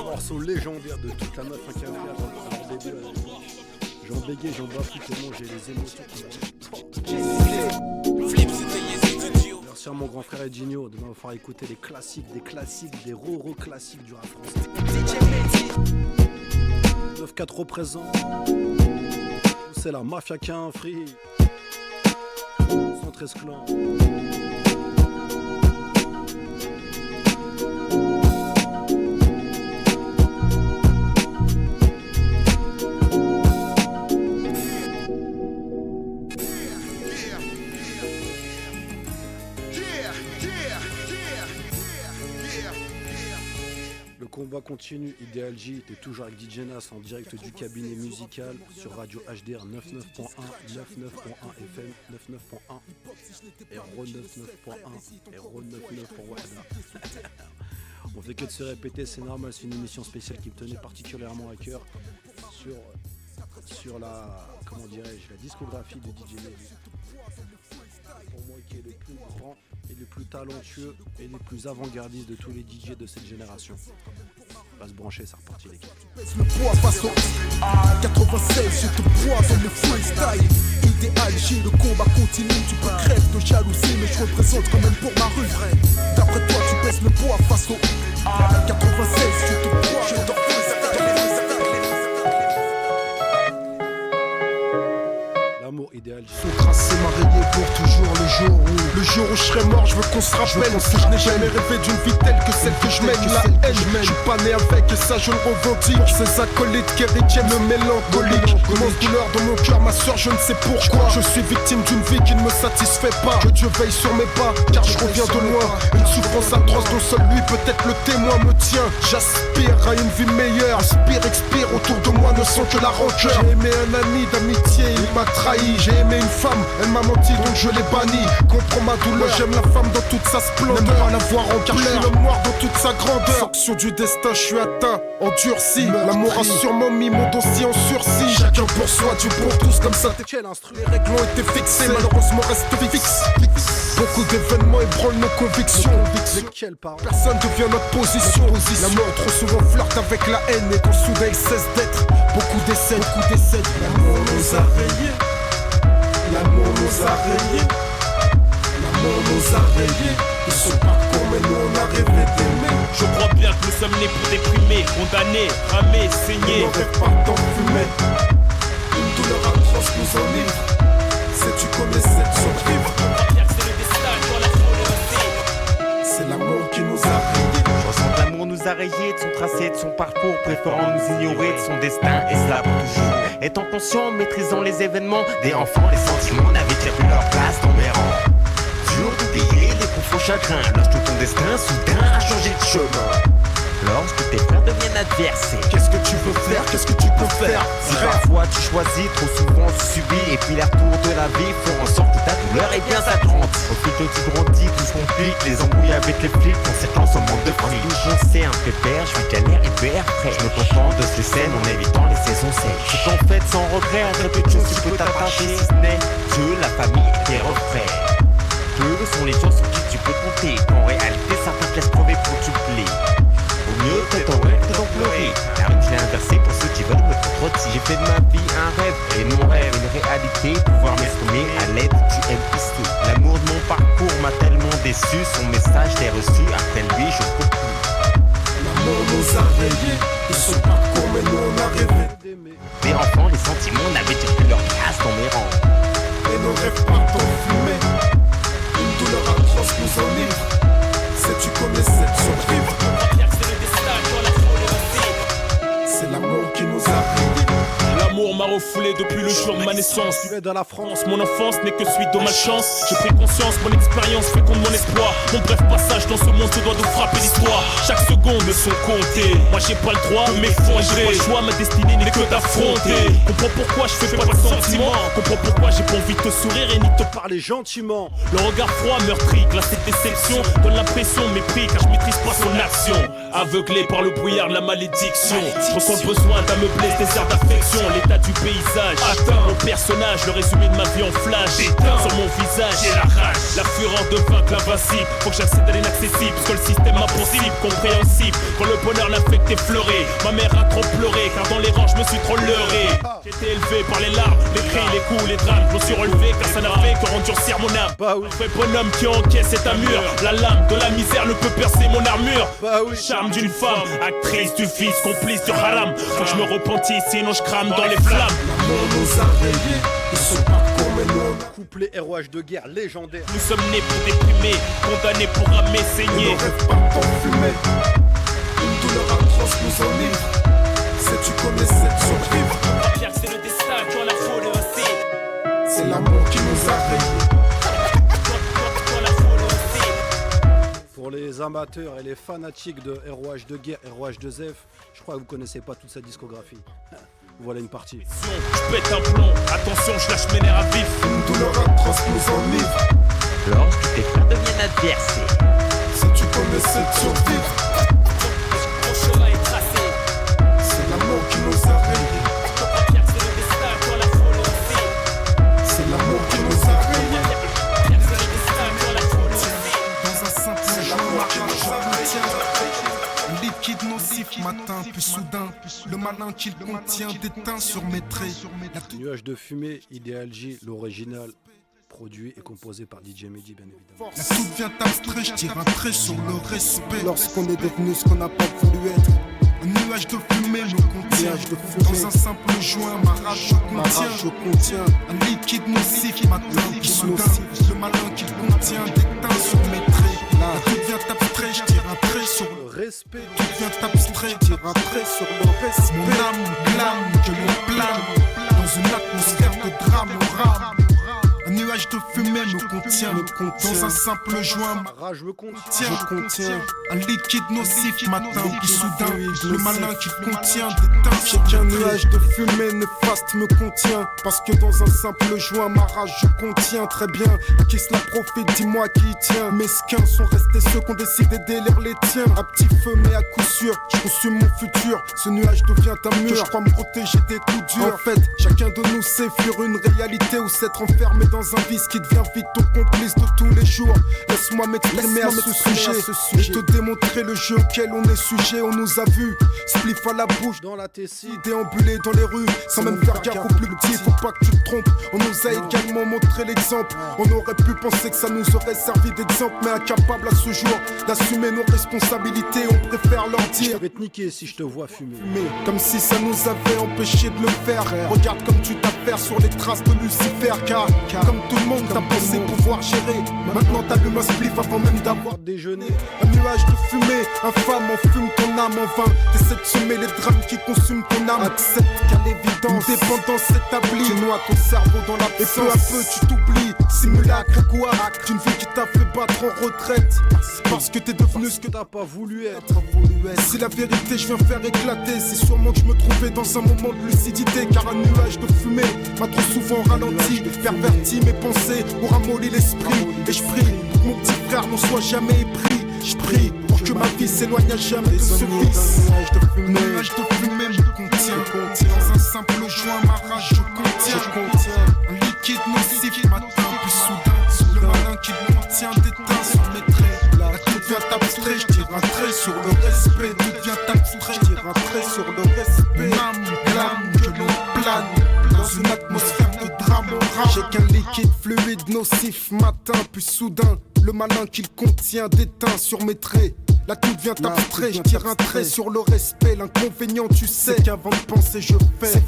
Morceau léger. légendaire de toute la 9 1 café. Alors bébé, j'en bégaye, j'en bois plus tellement j'ai les émotions qui merci à mon grand frère Edinho de m'avoir fait écouter les classiques, des roro classiques du rap français. 9-4 représente. C'est la mafia qui a un free. 113 clans. Le combat continue, Idéal J était toujours avec DJ Nas en direct du cabinet musical sur Radio HDR 99.1, 99.1 FM, 99.1, Hero 99.1, Hero 99 pour Wahda. On fait que de se répéter, c'est normal, c'est une émission spéciale qui me tenait particulièrement à cœur sur la, comment dirais-je, la discographie de DJ Mehdi. Pour moi qui est le plus grand et le plus talentueux et le plus avant-gardiste de tous les DJ de cette génération. On va se brancher, c'est reparti les gars. Le poids face au 96, je te poisonne le freestyle. Idéal J, le combat continue, tu peux crève de jalousie, mais je représente quand même pour ma rue. D'après toi, tu baisses le poids face au 96, je te poisonne le freestyle. L'amour idéal. Son tracé m'a rayé pour toujours le jour où je serai mort, je veux qu'on se rappelle que je n'ai jamais rêvé d'une vie telle que celle que je mène. La haine, je suis pas né avec et ça je le revendique. Pour ces acolytes qui retiennent le mélancolique. Immense douleur dans mon cœur, ma soeur, je ne sais pourquoi. Je suis victime d'une vie qui ne me satisfait pas. Que Dieu veille sur mes pas, car je reviens de loin. Une souffrance atroce dont seul lui peut-être le témoin me tient. J'aspire à une vie meilleure, inspire, expire, autour de moi ne sont que la rancœur. J'ai aimé un ami d'amitié, il m'a trahi. J'ai aimé une femme, elle m'a menti donc je l'ai banni. Comprends ma douleur, j'aime la femme dans toute sa splendeur. N'aime pas la voir en car je suis le noir dans toute sa grandeur. Sanction du destin, je suis atteint, endurci. L'amour a sûrement mis mon dossier en sursis. Chacun pour soi, Dieu pour tous, comme ça quel instru. Les règles ont été fixées, malheureusement reste fixe. Beaucoup d'événements ébranlent nos convictions. Personne devient notre position. La mort trop souvent flirte avec la haine et quand soudain il cesse d'être. Beaucoup décèdent. L'amour nous a rayés. L'amour nous a rayés. L'amour nous a rayés. De son parcours mais nous on a rêvé d'aimer. Je crois bien que nous sommes nés pour déprimer, condamnés, ramer, saigner. On n'aurait pas d'enfumer. Une douleur atroce nous enivre. Sais-tu combien cette survivre? C'est l'amour qui nous a rayés. Je ressens que l'amour nous a rayés de son tracé, de son parcours, préférant nous ignorer de son destin, et cela pour toujours. Étant conscient, maîtrisant les événements, des enfants, les sentiments n'avaient déjà plus leur place dans mes rangs. Dur d'oublier les profonds chagrins, lorsque ton destin soudain a changé de chemin. Lorsque tes frères deviennent adversaires, qu'est-ce que tu veux faire, qu'est-ce que tu peux faire? Si parfois tu choisis, trop souvent tu subis. Et puis les retours de la vie font en sorte que ta douleur est bien s'agrandit. Au fil que tu grandis, tout se complique. Les embrouilles avec les flics, conséquence au manque de fric. Je sais un pépère, je suis galère et père prêt. Je me contente de ces scènes en évitant les saisons sèches. C'est qu'en fait sans regret, un très peu de choses tu peux t'attacher. Si ce n'est Dieu, la famille et tes refrains. Peu sont les gens sur qui tu peux compter. Qu'en réalité certains te laissent crever pour que tu plais. Au mieux, peut-être en rêve que d'en pleurer. La rime, je l'ai inversée pour ceux qui veulent me contredire. J'ai fait de ma vie un rêve, et mon rêve, une réalité. Pouvoir m'exprimer à l'aide du MP3. L'amour de mon parcours m'a tellement déçu. Son message l'ai reçu, après lui, je peux plus. L'amour nous a rayés de son parcours, mais nous on a rêvé d'aimer. Des enfants, les sentiments n'avaient déjà plus leur place dans mes rangs. Et nos rêves partent en fumée. Une douleur atroce nous enivre. Sais-tu combien cette survivre? C'est l'amour qui nous a rayés. L'amour m'a refoulé depuis le jour de ma naissance. Tu es dans la France. Mon enfance n'est que suite de malchance. J'ai pris conscience, mon expérience féconde mon espoir. Mon bref passage dans ce monde se doit de frapper l'histoire. Chaque seconde me sont comptées. Moi j'ai pas le droit de m'effondrer. J'ai pas le choix, ma destinée n'est que d'affronter. Comprends pourquoi je fais pas de sentiments. Comprends pourquoi j'ai pas envie de te sourire et ni de te parler gentiment. Le regard froid meurtri, glacé de déception, donne l'impression de mépris car je maîtrise pas son action. aveuglé par le brouillard de la malédiction. Je ressens le besoin d'ameubler ce désert d'affection. L'état du paysage, mon personnage, le résumé de ma vie en flash. Sur mon visage, j'ai la rage, la fureur de vaincre l'invincible. Faut que j'accède à l'inaccessible, parce que le système impossible, compréhensible. Quand le bonheur n'a fait que t'effleurer, ma mère a trop pleuré, car dans les rangs je me suis trop leurré. J'étais élevé par les larmes, les cris, les coups, les drames. Je me suis relevé car ça n'a fait que endurcir mon âme. Un vrai bonhomme qui encaisse cet mur. La lame de la misère ne peut percer mon armure. Charme d'une femme, actrice du fils, complice du haram. Faut que je me repentisse, sinon je crame dans les flammes. L'amour nous a rayés, ils sont parcours mais nous. Couplet ROH de guerre légendaire. Nous sommes nés pour déprimer, condamnés pour ramer, saigner. On ne rêve pas pour fumer. Une douleur atroce nous enivre. Sais-tu connais cette survivre? Pierre, c'est le destin, tu as la faute aussi. C'est l'amour qui nous a rayés. Pour les amateurs et les fanatiques de ROH de guerre, ROH de Zef, je crois que vous connaissez pas toute sa discographie. Voilà une partie. Je pète un plomb, attention, je lâche mes nerfs à vif. Une douleur atroce nous enivre. Lorsque tes frères deviennent adversaires. Si tu connais cette survivre. Mon chemin est tracé. C'est l'amour qui nous a rayés. Pierre, c'est le destin, tu as la faute aussi. C'est l'amour qui nous a rayés. Pierre, c'est le destin, tu as la faute aussi. Dans un simple jour qui nous a rayés. Liquide nocif, matin, puis soudain, le malin qu'il contient déteint sur mes traits. Nuage de fumée, Ideal J, l'original, produit et composé par DJ Mehdi, bien évidemment. La soupe vient abstrait, je tire un trait sur le respect. Lorsqu'on est devenu ce qu'on n'a pas voulu être. Un nuage de fumée me contient. Dans un simple joint, ma rage je contiens. Un liquide nocif, matin, puis soudain, le malin qu'il contient déteint sur mes traits. La tout vient abstrait, je tire un trait sur le respect. Tout vient abstrait, je tire un trait sur le respect. Mon âme clame que l'on plane dans une atmosphère de drame, rame. Un nuage de fumée me contient. Dans un simple joint, ma rage me contient. Je contiens un liquide nocif, matin, puis soudain, le malin qui contient déteint. Chacun nuage de fumée néfaste me contient. Parce que dans un simple joint, ma rage je contiens très bien. À qui cela profite, dis-moi qui y tient. Mesquins sont restés ceux qui ont décidé d'élire les tiens. À petit feu, mais à coup sûr, je consume mon futur. Ce nuage devient un mur, je crois me protéger des coups durs. En fait, chacun de nous sait fuir une réalité ou s'être enfermé dans un vice qui devient vite ton complice de tous les jours. Laisse-moi m'exprimer à ce sujet et te démontrer le jeu auquel on est sujet. On nous a vus, spliff à la bouche, dans la tessie, déambuler dans les rues sans même faire gaffe aux plus petits. Faut pas que tu te trompes, on nous a également montré l'exemple. On aurait pu penser que ça nous aurait servi d'exemple, mais incapable à ce jour d'assumer nos responsabilités, on préfère leur dire. Je vais te niquer si je te vois fumer. Comme si ça nous avait empêché de le faire. Regarde comme tu t'affaires sur les traces de Lucifer, car comme tout le monde t'as pensé pouvoir gérer. Maintenant t'allumes un spliff avant même d'avoir déjeuné. Un nuage de fumée, infâme, enfume ton âme en vain. T'essaies de semer les drames qui consument ton âme. Accepte qu'à l'évidence, une dépendance établie, tu noies ton cerveau dans l'absence. Et peu à peu tu t'oublies, simulacre quoi d'une vie qui t'a fait battre en retraite. Parce que t'es devenu ce que t'as pas voulu être. Si la vérité je viens faire éclater, c'est sûrement que je me trouvais dans un moment de lucidité. Car un nuage de fumée m'a trop souvent ralenti, perverti mes pensées, ou ramolli l'esprit. Et je prie pour que mon petit frère n'en soit jamais épris. Je prie pour que ma vie s'éloigne à jamais de ce vice. Un nuage de fumée me contient. Dans un simple joint, ma rage je contiens. Un liquide nocif, matin puis soudain, le malin qui me contient déteint sur mes traits. La tout vient abstrait, je tire un trait sur le respect. Tout vient abstrait, je tire un trait sur le respect. L'âme clame que l'on plane dans une atmosphère de drame rare. J'ai qu'un liquide fluide nocif, matin puis soudain, le malin qu'il contient déteint sur mes traits. Là tout devient abstrait, je tire un trait sur le respect. L'inconvénient tu sais qu'avant de penser je fais.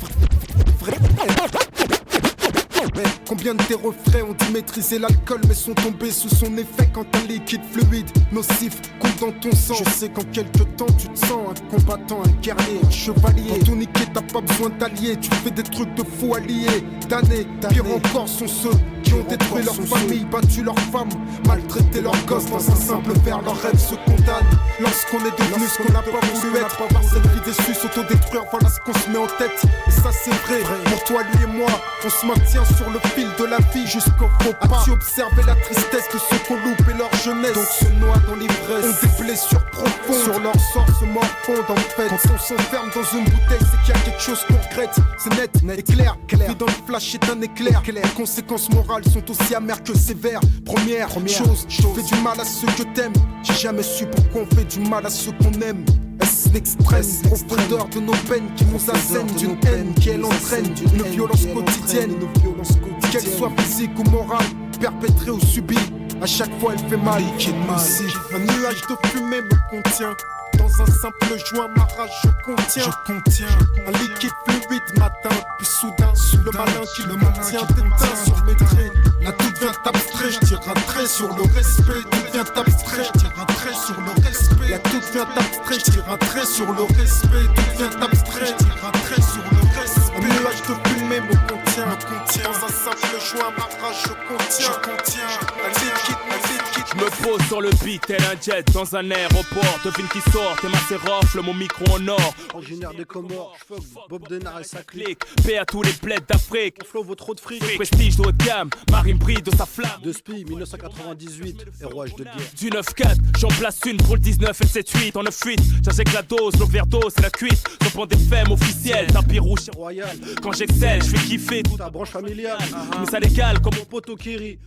Combien de tes refrains ont dit maîtriser l'alcool mais sont tombés sous son effet quand un liquide fluide nocif coule dans ton sang. Je sais qu'en quelques temps tu te sens un combattant, un guerrier, un chevalier. Pour tout niquer t'as pas besoin d'alliés, tu fais des trucs de fou alliés. Damnés, pire encore sont ceux qui ont détruit leur famille, battu leurs femmes, maltraité leurs gosses dans un simple verre, leurs rêves se condamnent. Lorsqu'on est devenu ce qu'on n'a pas voulu être, par cette vie déçue, s'autodétruire, voilà ce qu'on se met en tête. Et ça c'est vrai, pour toi, lui et moi, on se maintient sur le fil de la vie jusqu'au faux pas. As-tu observé la tristesse de ceux qu'on loupe et leur jeunesse, donc se noient dans l'ivresse, ont des blessures profondes, sur leur sort se morfondent en fait. Quand on s'enferme dans une bouteille, c'est qu'il y a quelque chose qu'on regrette. C'est net et clair, vie dans le flash est un éclair. Les conséquences morales sont aussi amères que sévères. Première chose, fais du mal à ceux que t'aimes. J'ai jamais su pourquoi on fait du mal à ceux qu'on aime. Est-ce l'extrême profondeur de nos peines qui nous assènent d'une haine qui elle entraîne une violence quotidienne, qu'elle soit physique ou morale, perpétrée ou subie, à chaque fois elle fait mal. Un nuage de fumée me contient. Dans un simple joint, ma rage je contiens un liquide fluide matin, puis soudain, le malin qui le maintient t'éteint sur mes traits. Là tout devient abstrait, je tire un trait sur le respect. Tout devient abstrait, je tire un trait sur le respect. Là tout devient abstrait, je tire un trait sur le respect. Tout devient abstrait, je tire un trait sur le respect. Un nuage de fumée me contient. Dans un simple joint, ma rage je contiens un liquide. Je me pose sur le beat, tel un jet dans un aéroport. Devine qui sort, t'es ma rafle, mon micro en or. Originaire des Comores, j'fuck Bob Denard et sa clique. Paix à tous les plaids d'Afrique. Mon flow vaut trop de fric. Prestige de haut de gamme, marine brille de sa flamme. De Spi, 1998, héroïge de guerre. Du 9-4, j'en place une pour le 19 et le 7-8. En 9-8, j'injecte la dose, l'overdose et la cuite. Je prends des femmes officielles, tapis rouge royal. Quand j'excelle, je fais kiffer toute ta branche familiale. Mais ça l'égale comme mon poteau Kiri.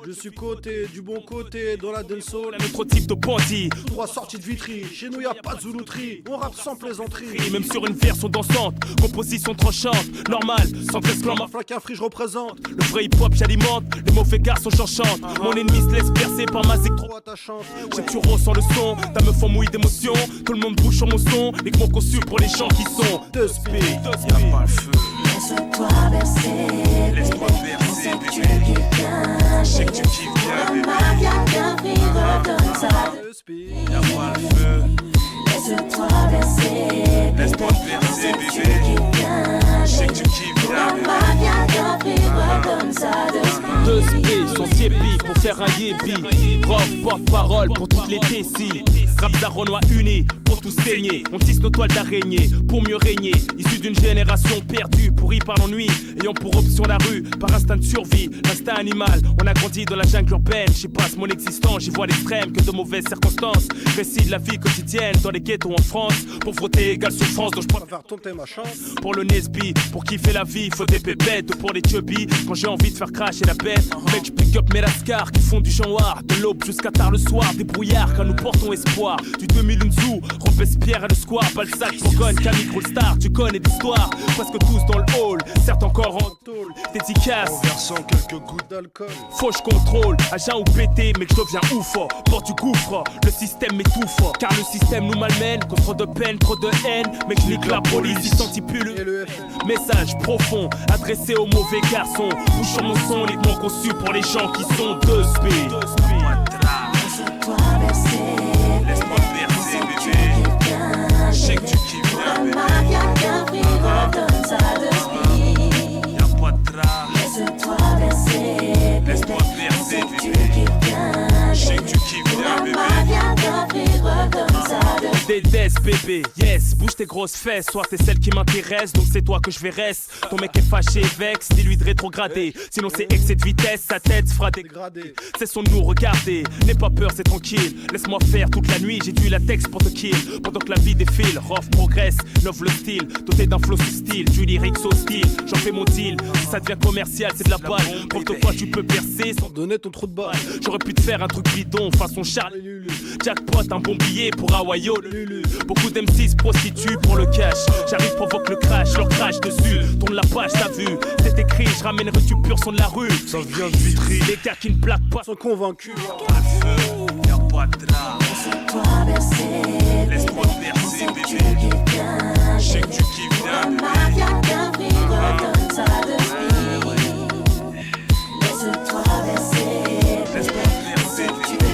Je suis côté, du bon côté, dans la dancehall. Un autre type de bandit. Tout droit sorti de Vitry, chez nous y'a pas de zoulouterie. On rappe sans plaisanterie. Même sur une version dansante, composition tranchante. Normal, sans exclamation. Ma flaque un free, je représente. Le vrai hip-hop j'alimente, les mauvais garçons j'enchante. Mon ennemi se laisse percer par ma zig trop attachante. J'ai tu ressens le son, ta meuf en mouille d'émotion. Tout le monde bouge sur mon son, les gros conçus pour les gens qui sont de speed. Y'a pas le feu. Laisse-toi bercer, laisse-moi bercer, bébé. Je sais que tu kiffes bien, bébé. Redonne ça de speed. Y'a pas le feu. Laisse-toi bercer, laisse-moi bercer, bébé. Je sais que tu kiffes bien, bébé. Redonne ça de speed. Deux speed, son siépi pour faire un yébi. Prof, porte-parole pour toutes les tessis. Rap d'Aronois unis pour tous saigner. On tisse nos toiles d'araignée pour mieux régner. Issu d'une génération perdue, pourrie par l'ennui, ayant pour option la rue, par instinct de survie, l'instinct animal. On a grandi dans la jungle urbaine, j'y passe mon existence, j'y vois l'extrême que de mauvaises circonstances. Récit de la vie quotidienne dans les ghettos en France. Pauvreté égale souffrance, donc je prends faire tenter ma chance. Pour le Nesby, pour kiffer la vie, faut des pépettes. Pour les chubby, quand j'ai envie de faire cracher la bête. Mec, je pick up mes lascars qui font du genre de l'aube jusqu'à tard le soir, des brouillards car nous portons espoir. Du 2000 Unzu, Robespierre et le square, Balzac, Bourgogne, Camille, Star, tu connais l'histoire. Presque tous dans le hall, certes encore en tôle. Dédicace, en versant quelques gouttes d'alcool. Faut je contrôle, agent ou pété, mais que je deviens ouf. Porte du gouffre, le système m'étouffe. Car le système nous malmène, contre de peine, trop de haine. Mais je nique la police, il s'antipule. Message profond, adressé aux mauvais garçons. Bouge sur mon son, uniquement conçu pour les gens qui sont de speed. Laisse-toi bercer, laisse-moi bercer, bébé. Je sais que tu kiffes bien, bébé. Redonne ça de speed. Y'a pas de drame. Laisse-toi bercer, laisse-moi bercer, bébé. Je sais que tu kiffes bien, bébé. Redonne ça de speed. Dédès, bébé, yes, bouge tes grosses fesses. Soit t'es celle qui m'intéresse, donc c'est toi que je vais reste. Ton mec est fâché, vexe, dis-lui de rétrograder. Sinon c'est excès de vitesse, sa tête se fera dégrader. Cessons de nous regarder, n'aie pas peur, c'est tranquille. Laisse-moi faire toute la nuit, j'ai du latex pour te kill. Pendant que la vie défile, Rof progresse, love le style. Doté d'un flow sous style, du lyrics au style. J'en fais mon deal, si ça devient commercial, c'est de la balle. Preuve de quoi tu peux percer sans donner ton trou de balle. J'aurais pu te faire un truc bidon, façon Charles. Jackpot, un bon billet pour Hawaii. Beaucoup d'M6 se prostituent pour le cash. J'arrive, provoque le crash, leur crash dessus. Tourne la page, t'as vu, c'est écrit, je ramènerai du pur son de la rue. Ça vient de Vitry. Les gars qui ne plaquent pas sont convaincus. Pas de feu, y'a pas de drame. Laisse-toi bercer, laisse-moi bercer, bébé. Je sais que tu kiffes bien, bébé. Redonne ça de speed. Laisse-toi bercer, laisse-moi bercer, bébé.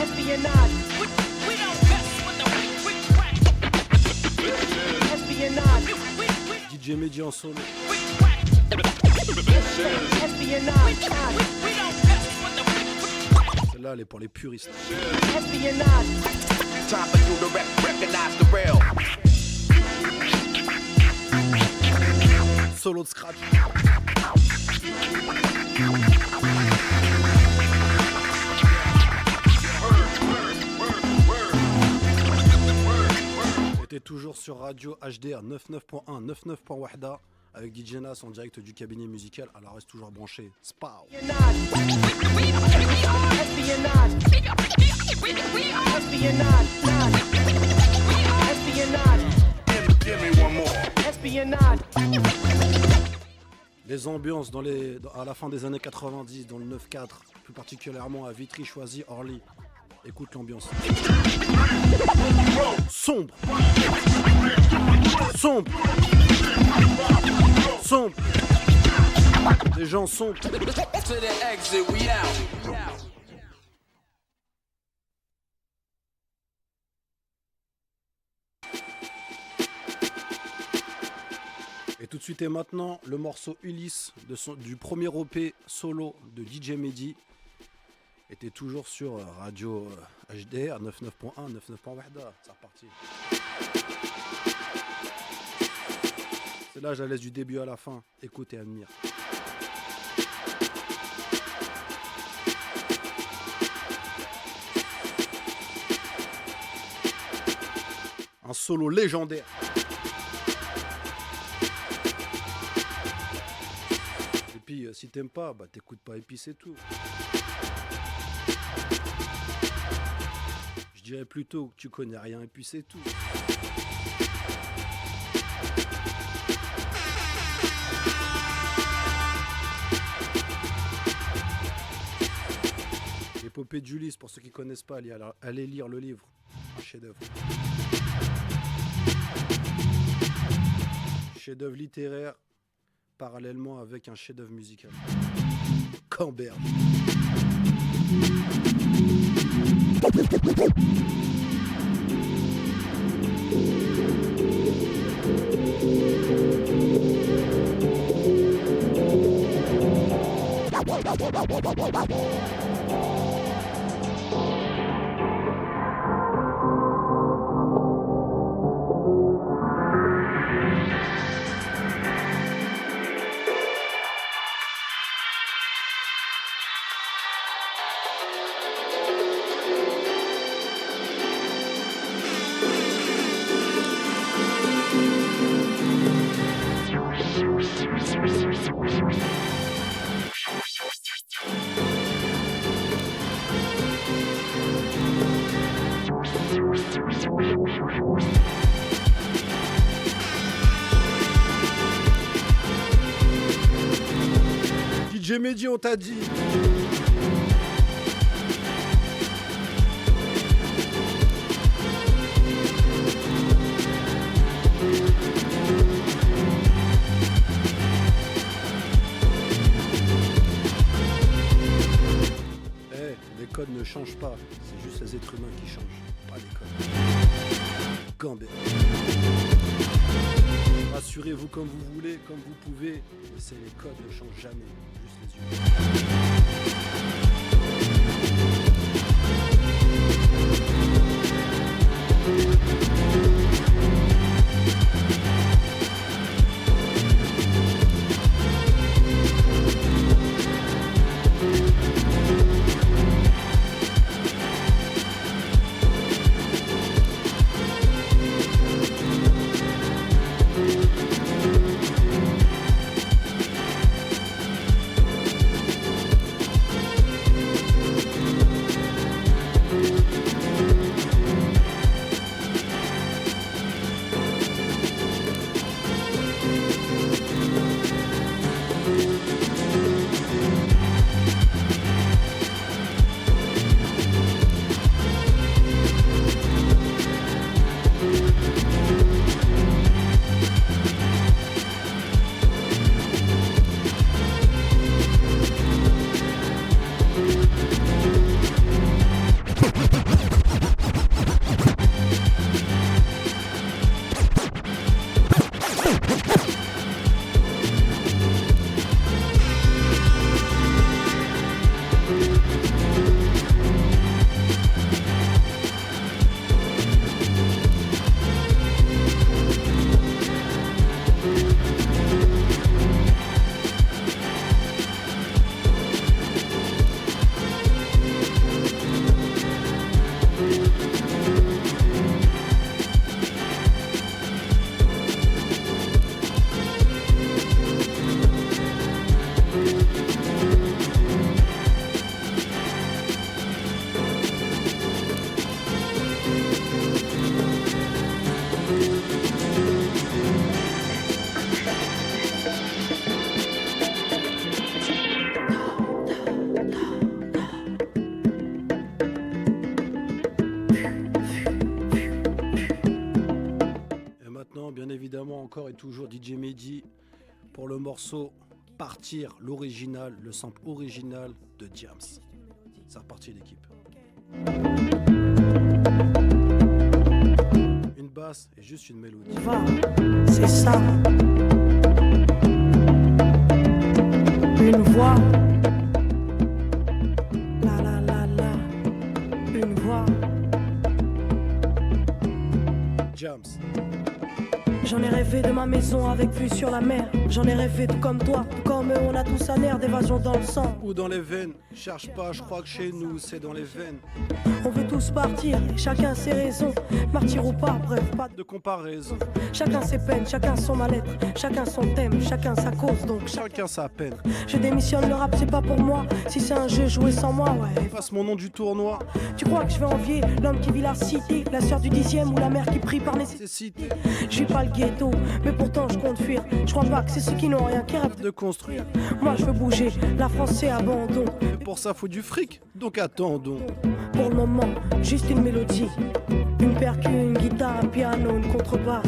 Espionage, en solo. Celle-là, elle est pour les puristes. Solo de scratch. C'était toujours sur Radio HDR 99.1, 99.1 avec DJ Nas en direct du cabinet musical. Alors reste toujours branché. Spow. Les ambiances à la fin des années 90 dans le 9-4, plus particulièrement à Vitry, Choisy, Orly. Écoute l'ambiance. Sombre. Sombre. Sombre. Les gens sombres. Et tout de suite et maintenant, le morceau Ulysse du premier EP solo de DJ Mehdi était toujours sur Radio HDR 99.1, 99.1. C'est reparti. C'est là, je la laisse du début à la fin. Écoute et admire. Un solo légendaire. Et puis, si t'aimes pas, bah t'écoutes pas et puis c'est tout. Je dirais plutôt que tu connais rien et puis c'est tout. L'épopée d'Ulysse, pour ceux qui connaissent pas, allez lire le livre. Un chef-d'œuvre. Chef-d'œuvre littéraire, parallèlement avec un chef-d'œuvre musical. Camberge. DJ Mehdi, on t'a dit. Les codes ne changent pas, c'est juste les êtres humains qui changent, pas les codes. Gambé. Rassurez-vous comme vous voulez, comme vous pouvez, mais les codes ne changent jamais, juste les humains. Mehdi pour le morceau Partir, l'original, le sample original de Diams. C'est reparti l'équipe. Une basse et juste une mélodie. C'est ça. Une voix. La la la la. Une voix. Diams. J'en ai rêvé de ma maison avec vue sur la mer. J'en ai rêvé tout comme toi, tout comme eux, on a tous un air d'évasion dans le sang. Ou dans les veines, cherche pas, je crois que chez nous c'est dans les veines. On veut tous partir, chacun ses raisons. Martyr ou pas, bref, pas de comparaison. Chacun ses peines, chacun son mal-être. Chacun son thème, chacun sa cause, donc chacun sa peine. Je démissionne, le rap c'est pas pour moi. Si c'est un jeu joué sans moi, ouais. Efface mon nom du tournoi. Tu crois que je vais envier l'homme qui vit la cité, la sœur du 10e ou la mère qui prie par nécessité. Je vis pas le ghetto, mais pourtant je compte fuir. Je crois pas que c'est ceux qui n'ont rien qui rêvent de construire. Moi je veux bouger, la France c'est abandon. Et pour ça faut du fric, donc attendons. Pour le moment, juste une mélodie, une percu, une guitare, un piano, une contrebasse,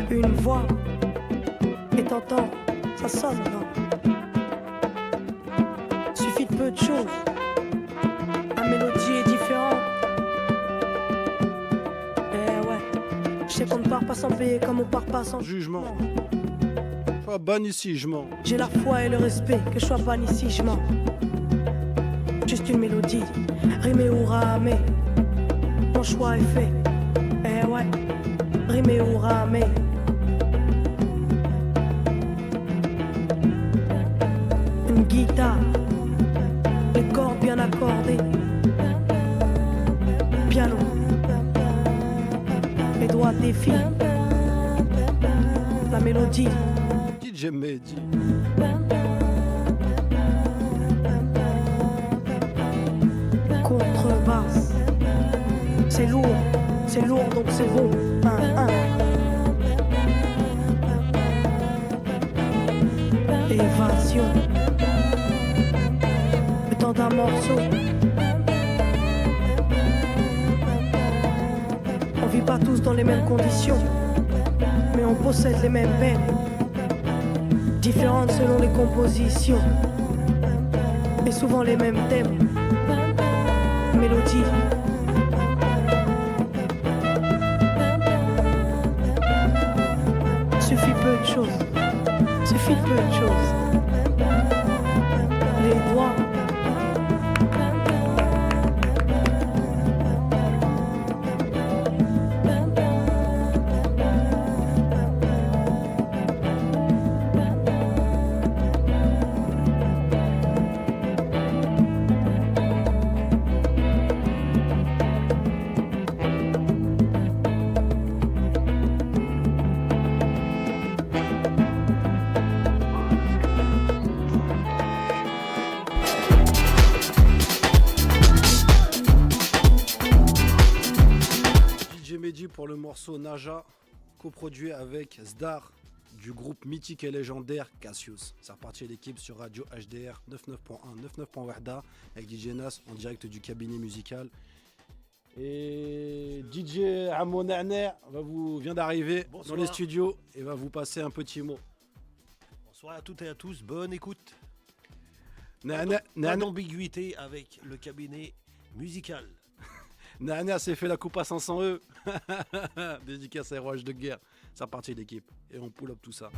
une voix. Et t'entends, ça sonne, non? Suffit de peu de choses. La mélodie est différente. Eh ouais, je sais qu'on ne part pas sans payer comme on part pas sans jugement. Pas ban ici, je mens. J'ai la foi et le respect, que je sois ban ici, je mens. Juste une mélodie, rimé ou ramé. Mon choix est fait. Eh ouais, rimé ou ramé. Une guitare, les cordes bien accordées. Piano, les doigts défilent. La mélodie. DJ Mehdi. Contrebasse. C'est lourd donc c'est beau. Évasion. Le temps d'un morceau. On vit pas tous dans les mêmes conditions, mais on possède les mêmes peines, différentes selon les compositions, et souvent les mêmes thèmes. Mélodie. Suffit peu de choses. Suffit peu de choses. Les doigts. Pour le morceau Naja, coproduit avec Zdar du groupe mythique et légendaire Cassius. C'est reparti l'équipe sur Radio HDR 99.1, 99.1 avec DJ Nas en direct du cabinet musical. Et DJ Amo Na'na vient d'arriver dans les studios et va vous passer un petit mot. Bonsoir à toutes et à tous, bonne écoute. Pas d'ambiguïté avec le cabinet musical. Na'na s'est fait la coupe à 500 E. Dédicace à Rouage de guerre. C'est reparti l'équipe. Et on pull up tout ça.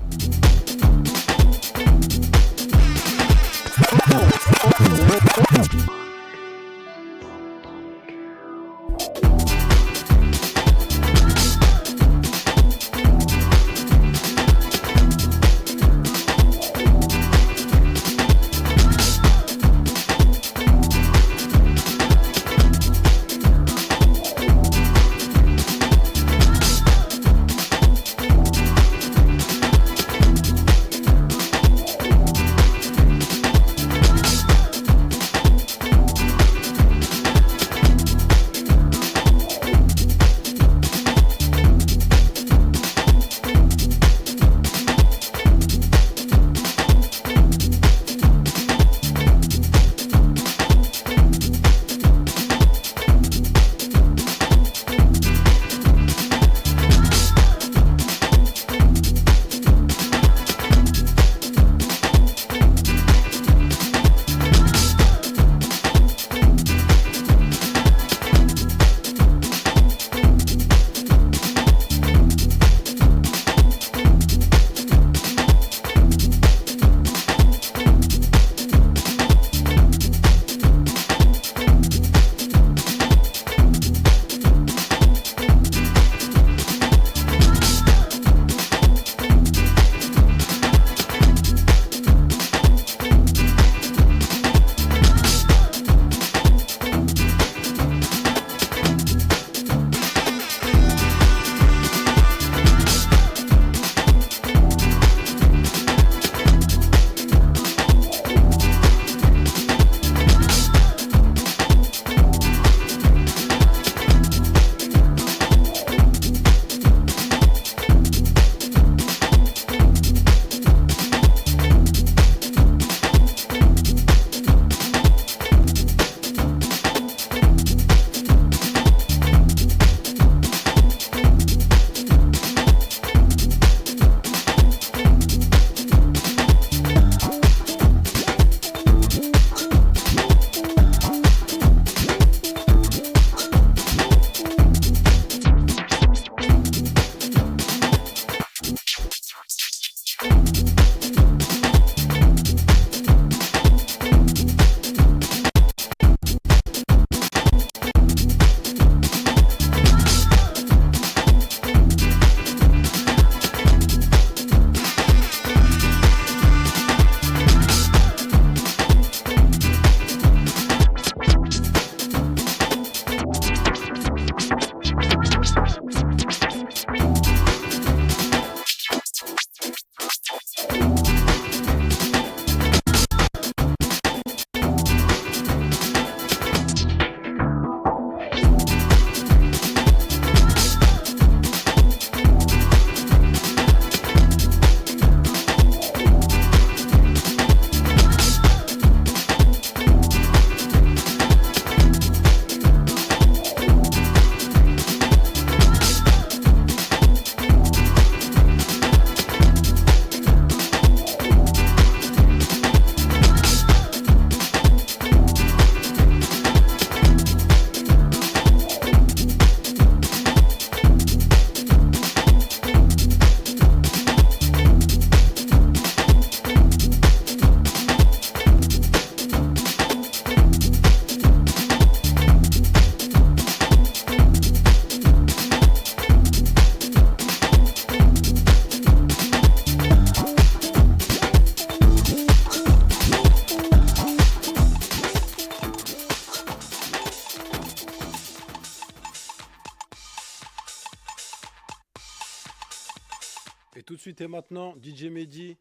de suite et maintenant, DJ Mehdi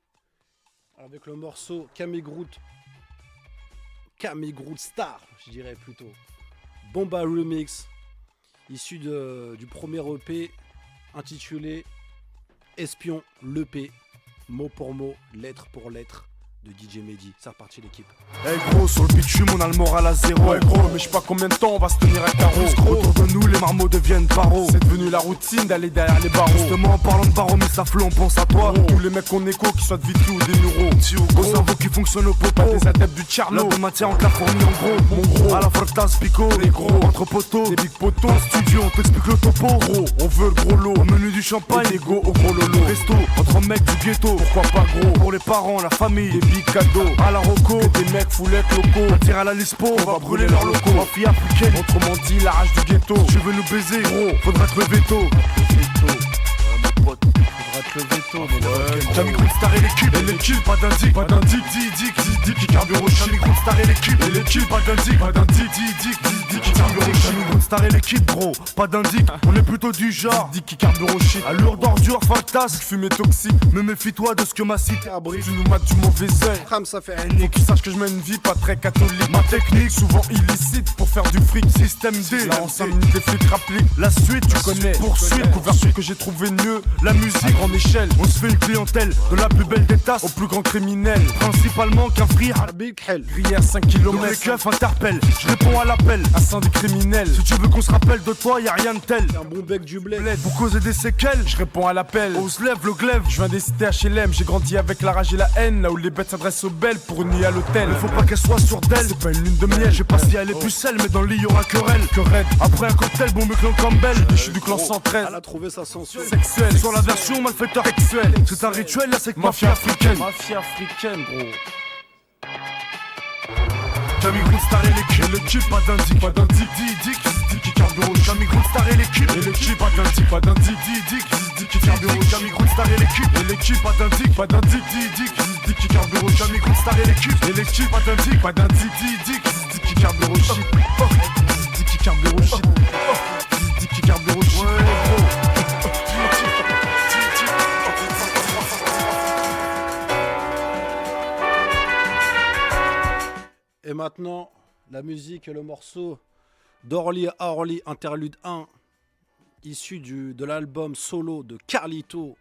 avec le morceau Kamigrout Star, je dirais plutôt. Bomba Remix, issu du premier EP intitulé Espion l'EP, mot pour mot, lettre pour lettre de DJ Mehdi. C'est reparti l'équipe. Eh gros, sur le bitume on a le moral à zéro. Ouais gros, mais je sais pas combien de temps on va se tenir à carreau. Autour de nous les marmots deviennent barreaux. C'est devenu la routine d'aller derrière les barreaux. Justement en parlant de barreaux, mais ça flot, on pense à toi. Tous les mecs qu'on écho, qui soient de Vitry ou des Mureaux. Au cerveau qui fonctionne au pot, pas des adeptes du Tcherno. De matière en la fourmi en gros, mon gros. À la Fortas Pico, les gros. Entre poteaux, des big poteaux. En studio, on t'explique le topo. Gros, on veut le gros lot. Au menu du champagne, les go au gros lolo. Resto, entre mecs du ghetto, pourquoi pas gros. Pour les parents, la famille, des big cadeaux. À la Rocco, que des mecs foulettes locaux. On tire à la Lispo, on va brûler leurs locaux. En fille africaine, autrement dit la rage du ghetto. Si tu veux nous baiser, gros, faudra te le veto. Mon pote, faudra te le veto. Jamie Group Star et l'équipe, pas d'indic, qui carbure au Jamie Group Star et l'équipe, pas d'indic, qui carbure au Jamie Group Star et l'équipe, gros, pas d'indic. On est plutôt du genre, qui carbure au shit. Allure d'ordure, fantasque, fumée toxique. Me méfie-toi de ce que ma cité abrite. Tu nous mates du mauvais œil. Ram, ça fait un Faut qu'ils sachent que je mène une vie pas très catholique. Ma technique, souvent illicite pour faire du fric. Système D, là en 5 minutes des flics rappliques. La suite, tu connais. Poursuite, couverture que j'ai trouvé mieux. La musique à grande échelle. On se fait une clientèle de la plus belle des tasses au plus grand criminel. Principalement qu'un free Rière 5 km. Les keufs interpellent. Je réponds à l'appel. Un sein des criminels. Si tu veux qu'on se rappelle de toi, y'a rien de tel. Un bon bec du bled. Pour causer des séquelles, je réponds à l'appel. On se lève le glaive. Je viens des cités HLM. J'ai grandi avec la rage et la haine. Là où les bêtes s'adressent aux belles pour une nuit à l'hôtel. Faut pas qu'elle soit sur d'elle. C'est pas une lune de miel. J'ai pas si elle est pucelle, mais dans le lit y'aura querelle. Après un cocktail, bon, me clan Campbell. Je suis du clan 113. Elle a trouvé sa censure sexuelle. Sur la version malfaiteur sexuel. C'est un rituel, là c'est que mafia africaine. Mafia africaine, gros. Jamie Group Star et l'équipe, pas d'indic, qui carbure au Jamie Group Star et l'équipe, pas d'indic, qui carbure au Jamie Group Star et l'équipe, pas d'indic, qui carbure au Jamie Group Star et l'équipe, pas d'indic, qui carbure au shit, qui carbure au shit, qui carbure au shit. Et maintenant, la musique et le morceau d'Orly à Orly, interlude 1, issu de l'album solo de Carlito,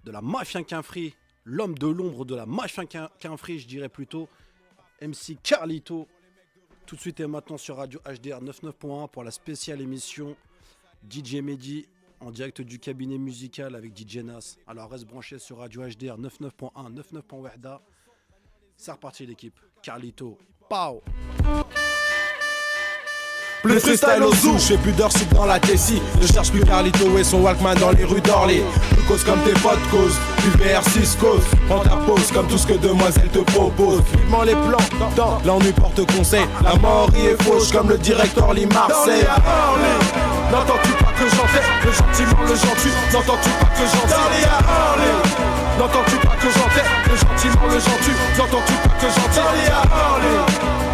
de la Mafia Quinfri, l'homme de l'ombre de la Mafia Quinfri, je dirais plutôt, MC Carlito. Tout de suite et maintenant sur Radio HDR 99.1 pour la spéciale émission DJ Mehdi en direct du cabinet musical avec DJ Nas. Alors reste branché sur Radio HDR 99.1, 99.1. C'est reparti l'équipe. Carlito. Pow. Plus freestyle au zoo, je fais plus d'heures sud dans la Tessie. Je cherche plus Carlito et son Walkman dans les rues d'Orly. Tu causes comme tes potes causent, du VR6 cause. Prends ta pause comme tout ce que demoiselle te propose. Vivement les plans, dans l'ennui porte conseil. La mort y est fauche comme le directeur Orly Marseille. N'entends-tu pas que j'enterre le gentiment le gentil? N'entends-tu pas que j'enterre? N'entends-tu pas que j'enterre le gentiment le gentil? N'entends-tu pas que j'enterre?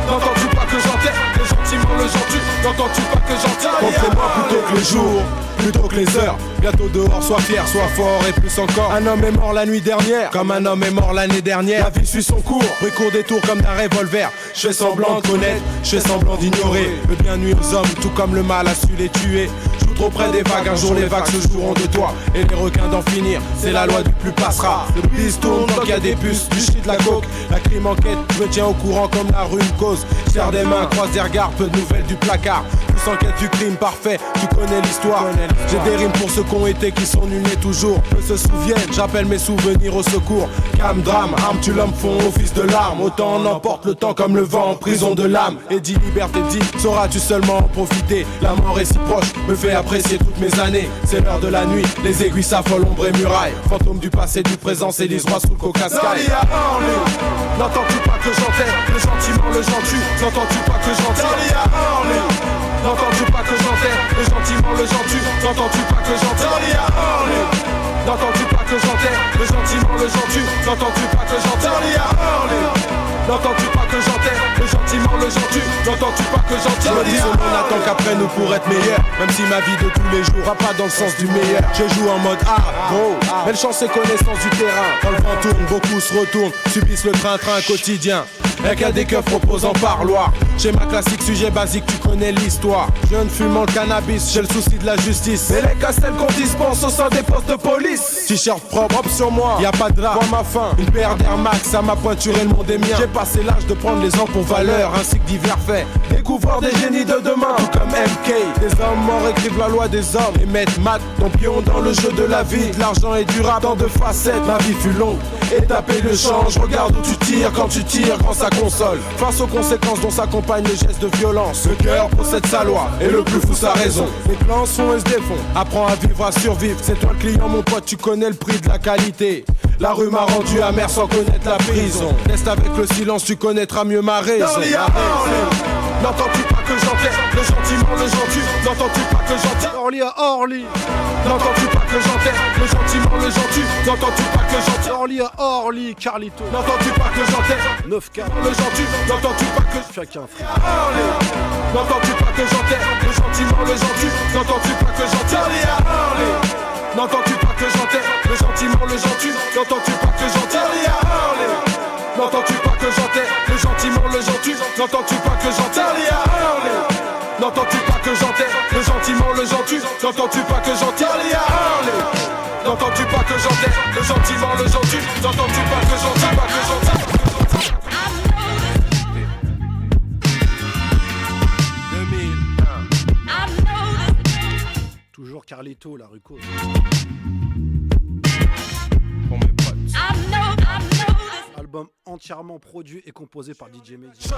N'entends-tu pas que j'enterre le gentiment le gentil? N'entends-tu pas que j'enterre? Comptez-moi plutôt que les jours, plutôt que les heures. Bientôt dehors, sois fier, sois fort et plus encore. Un homme est mort la nuit dernière, comme un homme est mort l'année dernière. La vie suit son cours, bruit court des tours comme d'un revolver. Je fais semblant de connaître, je fais semblant d'ignorer. Le bien nuit aux hommes, tout comme le mal a su les tuer. Joue trop près des vagues, un jour les vagues se joueront de toi. Et les requins d'en finir, c'est la loi du plus passera. Le bis tourne tant qu'il y a des puces, du shit, de la coke. La crime enquête, je me tiens au courant comme la rue me cause. Serre des mains, croise des regards, peu de nouvelles du placard. Tous enquête du crime parfait, tu connais l'histoire. J'ai des rimes pour ceux qui ont été, qui sont nuls et toujours. Peu se souviennent, j'appelle mes souvenirs au secours. Cam, drame, arme, tu l'homme font office de larmes. Autant on emporte le temps comme le vent en prison de l'âme. Et dit liberté dit, sauras-tu seulement en profiter? La mort est si proche, me fait apprécier toutes mes années. C'est l'heure de la nuit, les aiguilles s'affolent, ombre et murailles. Fantôme du passé, du présent, c'est les rois sous le coca sky. N'entends-tu pas que j'enterre le gentiment le gentil? N'entends-tu pas que j'enterre? N'entends-tu pas que j'enterre le gentiment le gentil? N'entends-tu pas que j'enterre? N'entends-tu pas que j'enterre le gentiment le gentil? N'entends-tu pas que j'enterre? N'entends-tu pas que j'enterre le gentiment le gentil? n'entends-tu pas que gentil me dis on n'attend qu'après nous pour être meilleurs. Même si ma vie de tous les jours va pas dans le sens du meilleur. Je joue en mode gros, belle chance et connaissance du terrain. Quand le vent tourne, beaucoup se retournent, subissent le train-train quotidien. Y'a qu'à des keufs proposant parloir. Schéma classique, sujet basique, tu connais l'histoire. Jeune fumant le cannabis, j'ai le souci de la justice. Et les castels qu'on dispense au sein des postes de police. T-shirt propre sur moi, y'a pas de drap, vois ma faim. Une paire d'Air Max, à ma pointure et le monde est mien. J'ai passé l'âge de prendre les ans pour valeur, ainsi que divers faits. Découvreur des génies de demain, tout comme MK. Des hommes morts écrivent la loi des hommes et mettent mat ton pion dans le jeu de la vie. De l'argent est durable, tant de facettes, ma vie fut longue. Et taper le change, regarde où tu tires quand tu tires, quand ça console. Face aux conséquences dont s'accompagnent les gestes de violence. Le cœur possède sa loi et le plus fou sa raison. Les plans sont et se défont, apprends à vivre, à survivre. C'est toi le client mon pote, tu connais le prix de la qualité. La rue m'a rendu amer sans connaître la prison. Reste avec le silence, tu connaîtras mieux ma raison. N'entends-tu pas que j'enterre le gentiment, le gentil? N'entends-tu pas que j'enterre Orly à Orly? N'entends-tu pas que j'enterre le gentiment, le gentil? N'entends-tu pas que j'enterre Orly à Orly, Carlito? N'entends-tu pas que j'enterre 9-4 le gentil? N'entends-tu pas que chacun frère? N'entends-tu pas que j'enterre le gentiment, le gentil? N'entends-tu pas que j'enterre N'entends-tu pas que j'enterre le gentiment, le gentil? N'entends-tu pas que j'enterre N'entends-tu pas que j'enterre le gentiment, le gentil? N'entends-tu pas que j'enterre N'entends-tu pas que j'enterre le gentiment, le gentil? N'entends-tu pas que j'enterre N'entends-tu pas que j'enterre le gentiment, le gentil? N'entends-tu pas que j'enterre, pas que j'enterre? Toujours Carlito, la rue Cause. Pour mes potes. Album entièrement produit et composé par DJ Mehdi.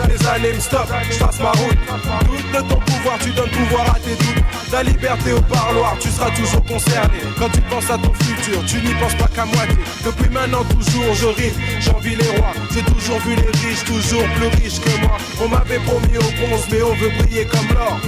Les années me stoppent, je passe ma route. Doute de ton pouvoir, tu donnes pouvoir à tes doutes. La liberté au parloir, tu seras toujours concerné. Quand tu penses à ton futur, tu n'y penses pas qu'à moitié. Depuis maintenant toujours je rime, j'envie les rois. J'ai toujours vu les riches, toujours plus riches que moi. On m'avait promis au bronze, mais on veut briller comme l'or.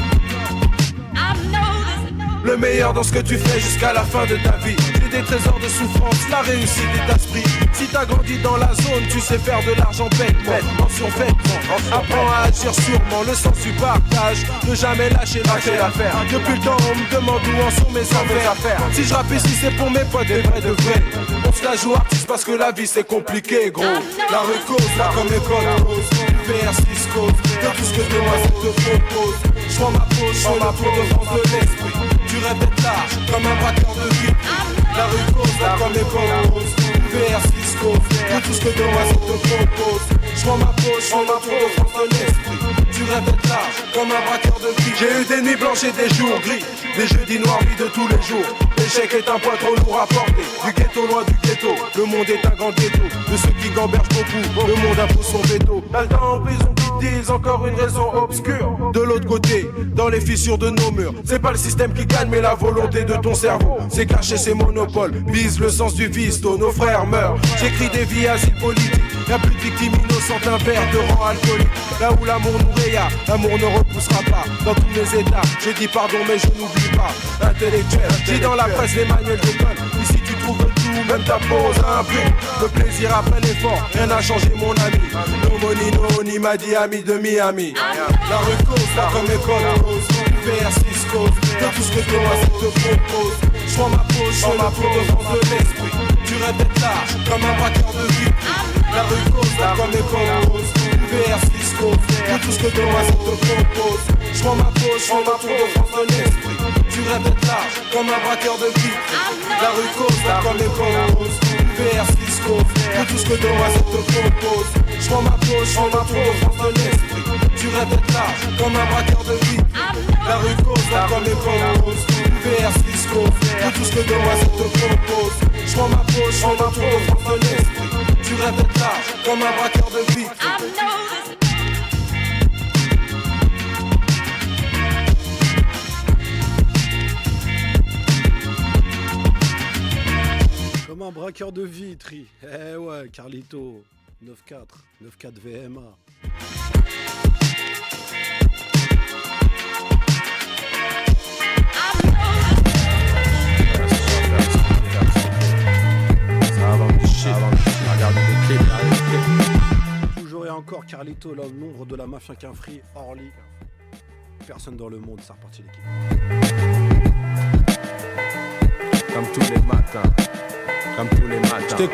Le meilleur dans ce que tu fais jusqu'à la fin de ta vie. J'ai des trésors de souffrance, la réussite est esprit. Si t'as grandi dans la zone, tu sais faire de l'argent bêtement, en survêtement. Apprends à agir sûrement, le sens du partage. Ne jamais lâcher l'affaire. Depuis le temps on me demande où en sont mes affaires. Si je rappe ici c'est pour mes potes, des vrais de vrais. On se la joue artiste parce que la vie c'est compliqué gros. La rue cause, là comme école rose. VR6 cause, de tout ce que demoiselle te propose. Je prends ma pause, je la tour de France de l'esprit. Tu rêves d'être large, comme un braqueur de vie. La rue cause, là comme école rose. VR6 cause, de tout ce que demoiselle te propose. Je prends ma pause, je la tour de France de l'esprit. Tu rêves d'être large, comme un braqueur de vie. J'ai eu des nuits blanches et des jours gris. Des jeudis noirs, vie de tous les jours. L'échec est un poids trop lourd à porter. Du ghetto loin du ghetto, le monde est un grand ghetto. De ceux qui gambergent beaucoup, le monde impose son veto. Dans le temps en prison qui disent encore une raison obscure. De l'autre côté, dans les fissures de nos murs, c'est pas le système qui gagne mais la volonté de ton cerveau. C'est cacher ses monopoles, vise le sens du vice, nos frères meurent. J'écris des vies asile politiques, y'a plus de victimes innocentes, un verre de rang alcoolique. Là où l'amour nous raya, l'amour ne repoussera pas. Dans tous les états, je dis pardon mais je n'oublie pas. Intellectuel, j'ai dans la presse les manuels d'école. Ici tu trouves tout, même ta pose un prix. Le plaisir après l'effort, rien n'a changé mon ami. No money, no honey, m'a dit ami de Miami. La rue cause, là comme école rose. VR6 cause, de tout ce que demoiselle te propose. Je prends ma pause, je la tour de France de l'esprit. Tu rêves d'être large, comme un braqueur de vie. La rue cause, là comme école rose. VR6 cause, de tout ce que demoiselle te propose. Je prends ma pause, je la tour de France de l'esprit. Tu rêves d'être large, comme un braqueur de vie. La rue cause, là comme école rose. VR6 cause, de tout ce que demoiselle te propose. Je prends ma pause, je la tour de France de l'esprit. Tu rêves d'être large, comme un braqueur de vie. La rue cause, là comme école rose. VR6 cause, de tout ce que demoiselle te propose. Je prends ma pause, je la tour de France de l'esprit. Tu rêves d'être large, comme un braqueur de vie. Comme un braqueur de vitri. Eh ouais, Carlito. 9-4. 9-4 VMA. encore Carlito, l'ombre de la mafia Quinfree, Orly. Personne dans le monde, c'est reparti l'équipe. Comme tous les matins. Comme tous les matins. J'étais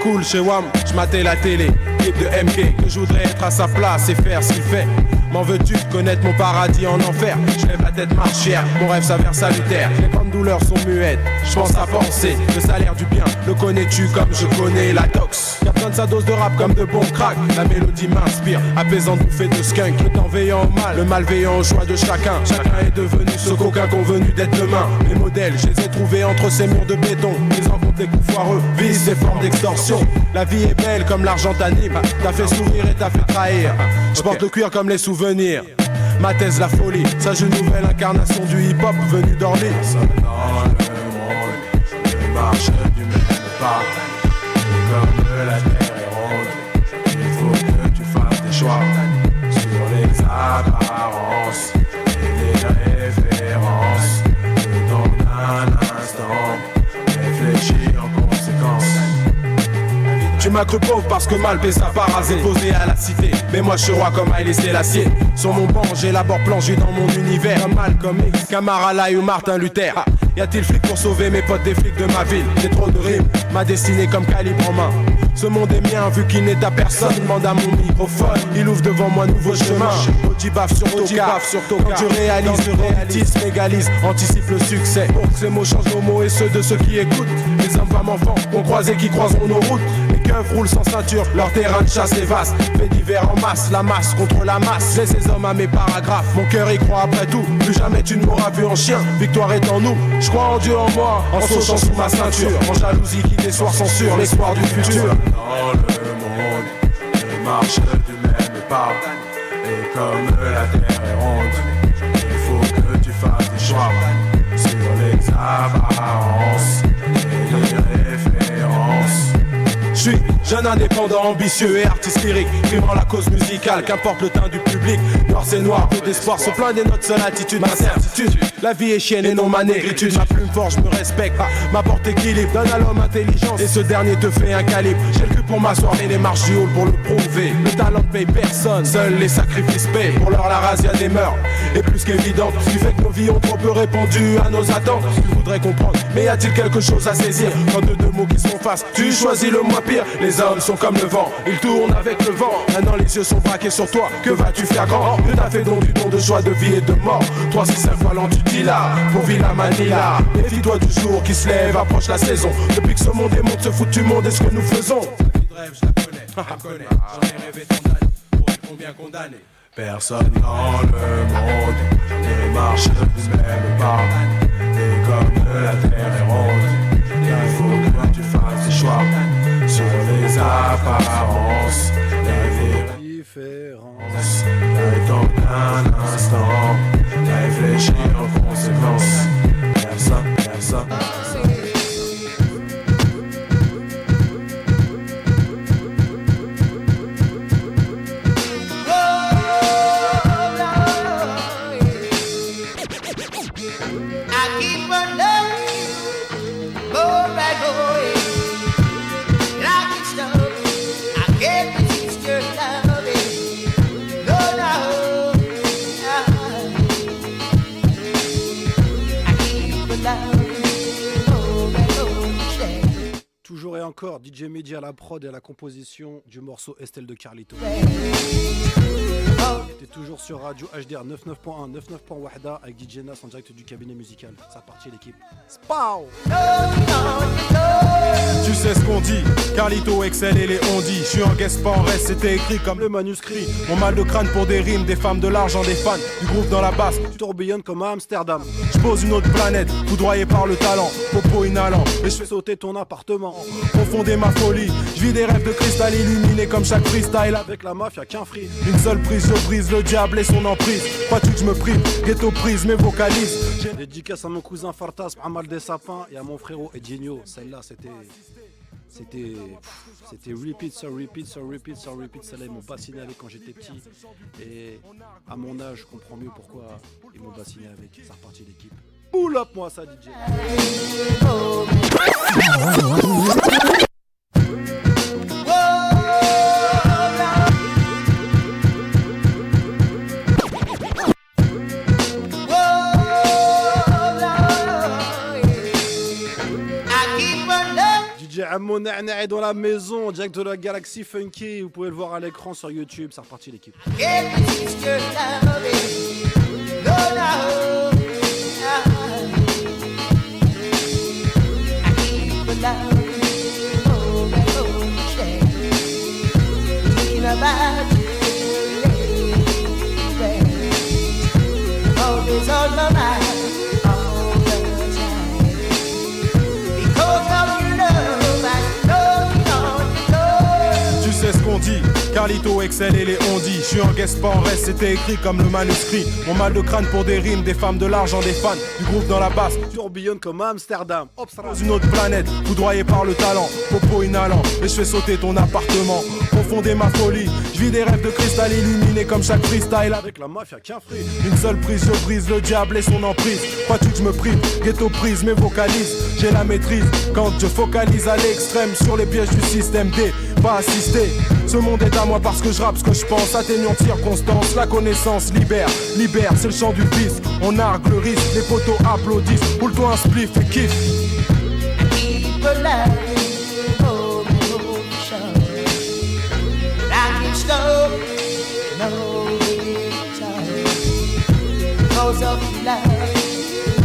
cool chez WAM, j'matais la télé, clip de MK, que je voudrais être à sa place et faire ce qu'il fait. M'en veux-tu de connaître mon paradis en enfer? Je lève la tête marchière, mon rêve s'avère salutaire. Les grandes douleurs sont muettes, je pense à penser. Le salaire du bien, le connais-tu comme je connais la tox? Y'a besoin de sa dose de rap comme de bons cracks. La mélodie m'inspire, apaisant bouffée de skunk. Le temps veillant au mal, le mal veillant aux joies de chacun. Chacun est devenu ce qu'aucun convenu d'être demain. Mes modèles, je les ai trouvés entre ces murs de béton. Ils en comptent les coups foireux, vices et formes d'extorsion. La vie est belle comme l'argent t'anime. T'as fait sourire et t'as fait trahir. Je porte le cuir comme les souvenirs. Ma thèse, la folie, sage une nouvelle incarnation du hip-hop venu d'Orly. Dans le monde, je marche du même pas. Et comme la terre est ronde, il faut que tu fasses des choix sur les apparences et les références. Je donne un instant, réfléchis en conséquence. Tu m'as cru pauvre parce que mal ça parasé, posé à la cité. Mais moi je suis roi comme Haïlé Sélassié. Sur mon banc j'élabore plongé dans mon univers. Comme Malcolm X, Camara Lai ou Martin Luther. Y a-t-il flic pour sauver mes potes des flics de ma ville? J'ai trop de rimes, ma destinée comme calibre en main. Ce monde est mien vu qu'il n'est à personne. Demande à mon microphone, il ouvre devant moi nouveau chemin. Odibaf sur Toka, quand tu réalises, mégalise, anticipe le succès. Pour que ces mots changent nos mots et ceux de ceux qui écoutent. Les hommes, femmes, enfants, qu'on croise et qui croiseront nos routes. Les keufs roulent sans ceinture, leur terrain de chasse est vaste. Fait divers en masse, la masse contre la masse. Laisse ces hommes à mes paragraphes, mon cœur y croit après tout. Plus jamais tu ne m'auras vu en chien, victoire est en nous. Je crois en Dieu en moi, en sautant sous ma ceinture. En jalousie qui des soirs censure, l'espoir du futur. Dans le monde, je marche du même pas. Et comme la terre est ronde, il faut que tu fasses des choix sur les apparences et les références. Je suis jeune indépendant, ambitieux et artiste lyrique, primant la cause musicale, qu'importe le teint du public. Noir c'est noir, peu d'espoir, sont plein des notes, seule attitude, ma certitude. La vie est chienne et non ma négritude. Ma plume forte, je me respecte, m'apporte équilibre, donne à l'homme intelligence et ce dernier te fait un calibre. J'ai le cul pour m'asseoir et les marches du hall pour le prouver. Le talent ne paye personne, seuls les sacrifices paient. Pour l'heure la razzia des mœurs est plus qu'évidente, ce qui fait que nos vies ont trop peu répondu à nos attentes. Tu voudrais comprendre, mais y a-t-il quelque chose à saisir? Quand deux mots qui se font face, tu choisis le moins pire. Les hommes sont comme le vent, ils tournent avec le vent. Maintenant les yeux sont braqués sur toi, que vas-tu faire grand? Dieu t'a fait donc du don de joie, de vie et de mort. 3, 6, 5 fois l'an tu dis là, pour Villa Manila. Méfie-toi du jour qui se lève, approche la saison. Depuis que ce monde est monde, ce foutu monde est ce que nous faisons. La vie de rêve, je la connais, j'en ai rêvé tant d'années, pour être combien condamné? Personne dans le monde ne marche du même pas. Et comme la terre est ronde, il faut que tu fasses des choix sur les apparences, les différences. Et donc un instant, réfléchir en conséquence. Personne. Toujours et encore, DJ Mehdi à la prod et à la composition du morceau Estelle de Carlito. T'es toujours sur Radio HDR 99.1, 99.1 Wahda avec DJ Nas en direct du cabinet musical. C'est reparti l'équipe. Spow! Tu sais ce qu'on dit, Carlito excelle et les on dit. Je suis en guest pas en reste, c'était écrit comme le manuscrit. Mon mal de crâne pour des rimes, des femmes, de l'argent, des fans, du groupe dans la basse. Tu tourbillonnes comme à Amsterdam. Je pose une autre planète, foudroyé par le talent, propos inhalants. Et je fais sauter ton appartement. Profonder ma folie, je vis des rêves de cristal illuminés comme chaque freestyle. Avec la mafia Quinfree. Une seule prise, je brise le diable et son emprise. Crois-tu que je me prive, ghetto prise, mes vocalises. Dédicace à mon cousin Fartas, Amal des Sapins et à mon frérot Edinho. Celle-là, c'était repeat sur repeat sur repeat sur repeat. Celle-là, ils m'ont bassiné avec quand j'étais petit. Et à mon âge, je comprends mieux pourquoi ils m'ont bassiné avec. C'est reparti l'équipe. Pull up moi ça DJ. Ammo Na'na est dans la maison, direct de la Galaxy Funky. Vous pouvez le voir à l'écran sur YouTube. C'est reparti l'équipe. Always on my mind all the time. Because of your love, I know you know. Tu sais ce qu'on dit, Carlito, Excel et les ondis. Je suis en guest pas en reste, c'était écrit comme le manuscrit. Mon mal de crâne pour des rimes, des femmes de l'argent, des fans, du groupe dans la basse. Tourbillonne comme Amsterdam. Dans une autre planète, foudroyé par le talent, popo inhalant, et je fais sauter ton appartement. Profonder ma folie, je vis des rêves de cristal illuminés comme chaque freestyle. Avec la mafia qu'un free. Une seule prise, je brise le diable et son emprise. Crois-tu que je me prive, ghetto prise, mais vocalise. J'ai la maîtrise quand je focalise à l'extrême sur les pièges du système D. Pas assisté, ce monde est à moi parce que je rappe ce que je pense. Atténuant de circonstance, la connaissance libère. Libère, c'est le chant du vice. On argue le risque, les poteaux applaudissent. Roule-toi un spliff et kiffe. Keep alive, oh, motion. I can stop, no time. Because of love,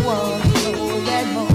one more than more.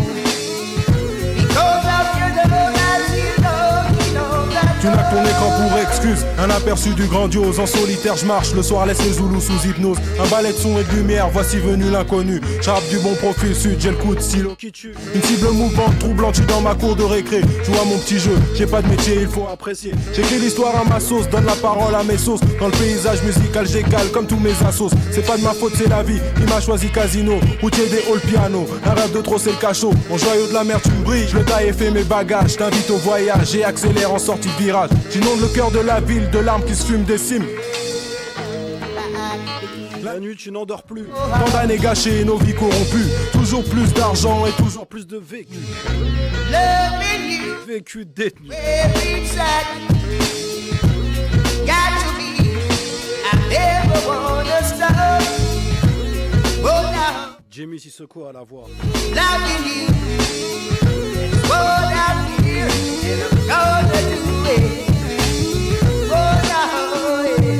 Because of your love, I see love, you know that. Tu n'as que ton écran pour excuse, un aperçu du grandiose. En solitaire je marche, le soir laisse les Zoulous sous hypnose. Un balai de son et de lumière, voici venu l'inconnu. J'rappe du bon profil sud, j'ai le coup de stylo qui tue. Une cible mouvante, troublante, tu dans ma cour de récré. Joue à mon petit jeu, j'ai pas de métier, il faut apprécier. J'écris l'histoire à ma sauce, donne la parole à mes sauces. Dans le paysage musical j'écale comme tous mes assos. C'est pas de ma faute, c'est la vie qui m'a choisi casino. Routier des halls piano, un rêve de trop c'est le cachot. Mon joyau de la mer tu me brilles, je le taille et fais mes bagages. T'invite au voyage et accélère en sortie de virage. J'inonde le cœur de la ville, de larmes qui se fument des cimes. La nuit tu n'endors plus. Tant d'années gâchées, nos vies corrompues. Toujours plus d'argent et toujours plus de vécu. Loving you, vécu détenu. every second. Got to be, I never wanna stop. Oh now, Jamie Sissoko à la voix. loving you, that's what I feel, and I'm gonna do it. Oh now, yeah.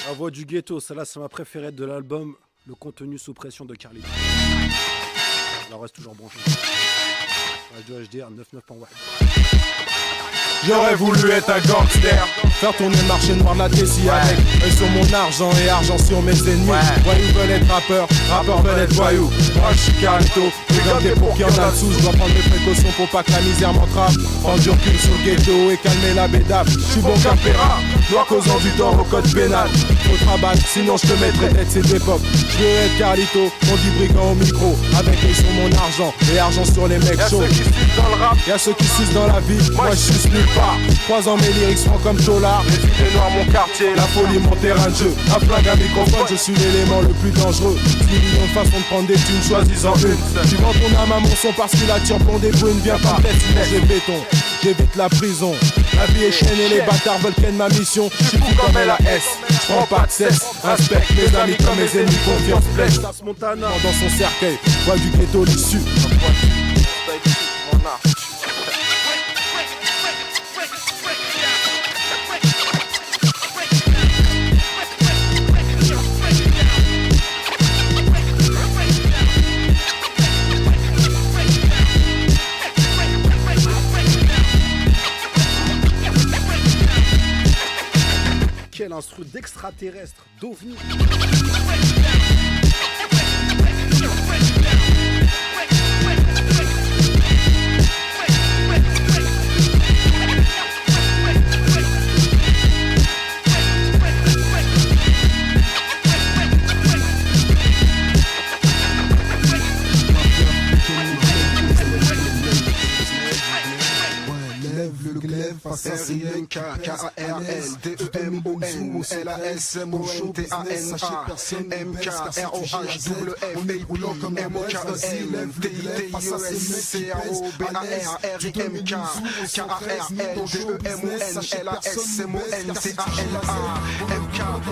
La voix du ghetto, celle-là c'est ma préférée de l'album. Le contenu sous pression de Carlito. Elle reste toujours branché. Radio HDR 99.1. J'aurais voulu être un gangster, faire tourner le marché noir de la Tessie avec œil sur mon argent et argent sur mes ennemis. Voyous veulent être rappeurs, rappeurs veulent être voyous. Moi je suis Carlito, regarde pour qui en a dessous. Je dois prendre mes précautions pour pas que la misère m'entrave. Prendre du recul sur le ghetto et calmer la bédave. Je suis bon capéra, noir causant du tort au code pénal. Faut te rabattre, sinon je te mettrai tête ces époques. Je veux être Carlito, on dit brigand au micro. Avec œil sur mon argent et argent sur les mecs chauds. Y'a ceux qui sucent dans le rap, y'a ceux qui sucent dans la vie. Moi je suce nulle part. 3 ans mes lyrics sont comme Cholar. Les idées noires mon quartier, la folie mon terrain de jeu. Un flingue, un microphone, je suis l'élément le plus dangereux. 10 millions de façons de prendre des thunes, choisissant une. Tu vends ton âme à mon son parce qu'il attire pour des brunes. Viens pas me tête, sinon j'ai béton. J'évite la prison. La vie est chaîne et les bâtards veulent ken ma mission. J'suis fou comme LAS, j'prends pas de cesse. Inspecte mes amis comme mes ennemis, confiance blesse. Montana dans son cercueil, voix du ghetto l'issue. Quel instru d'extraterrestre, d'ovni. Lève le le glaive face à ses mecs qui pèsent à l'aise.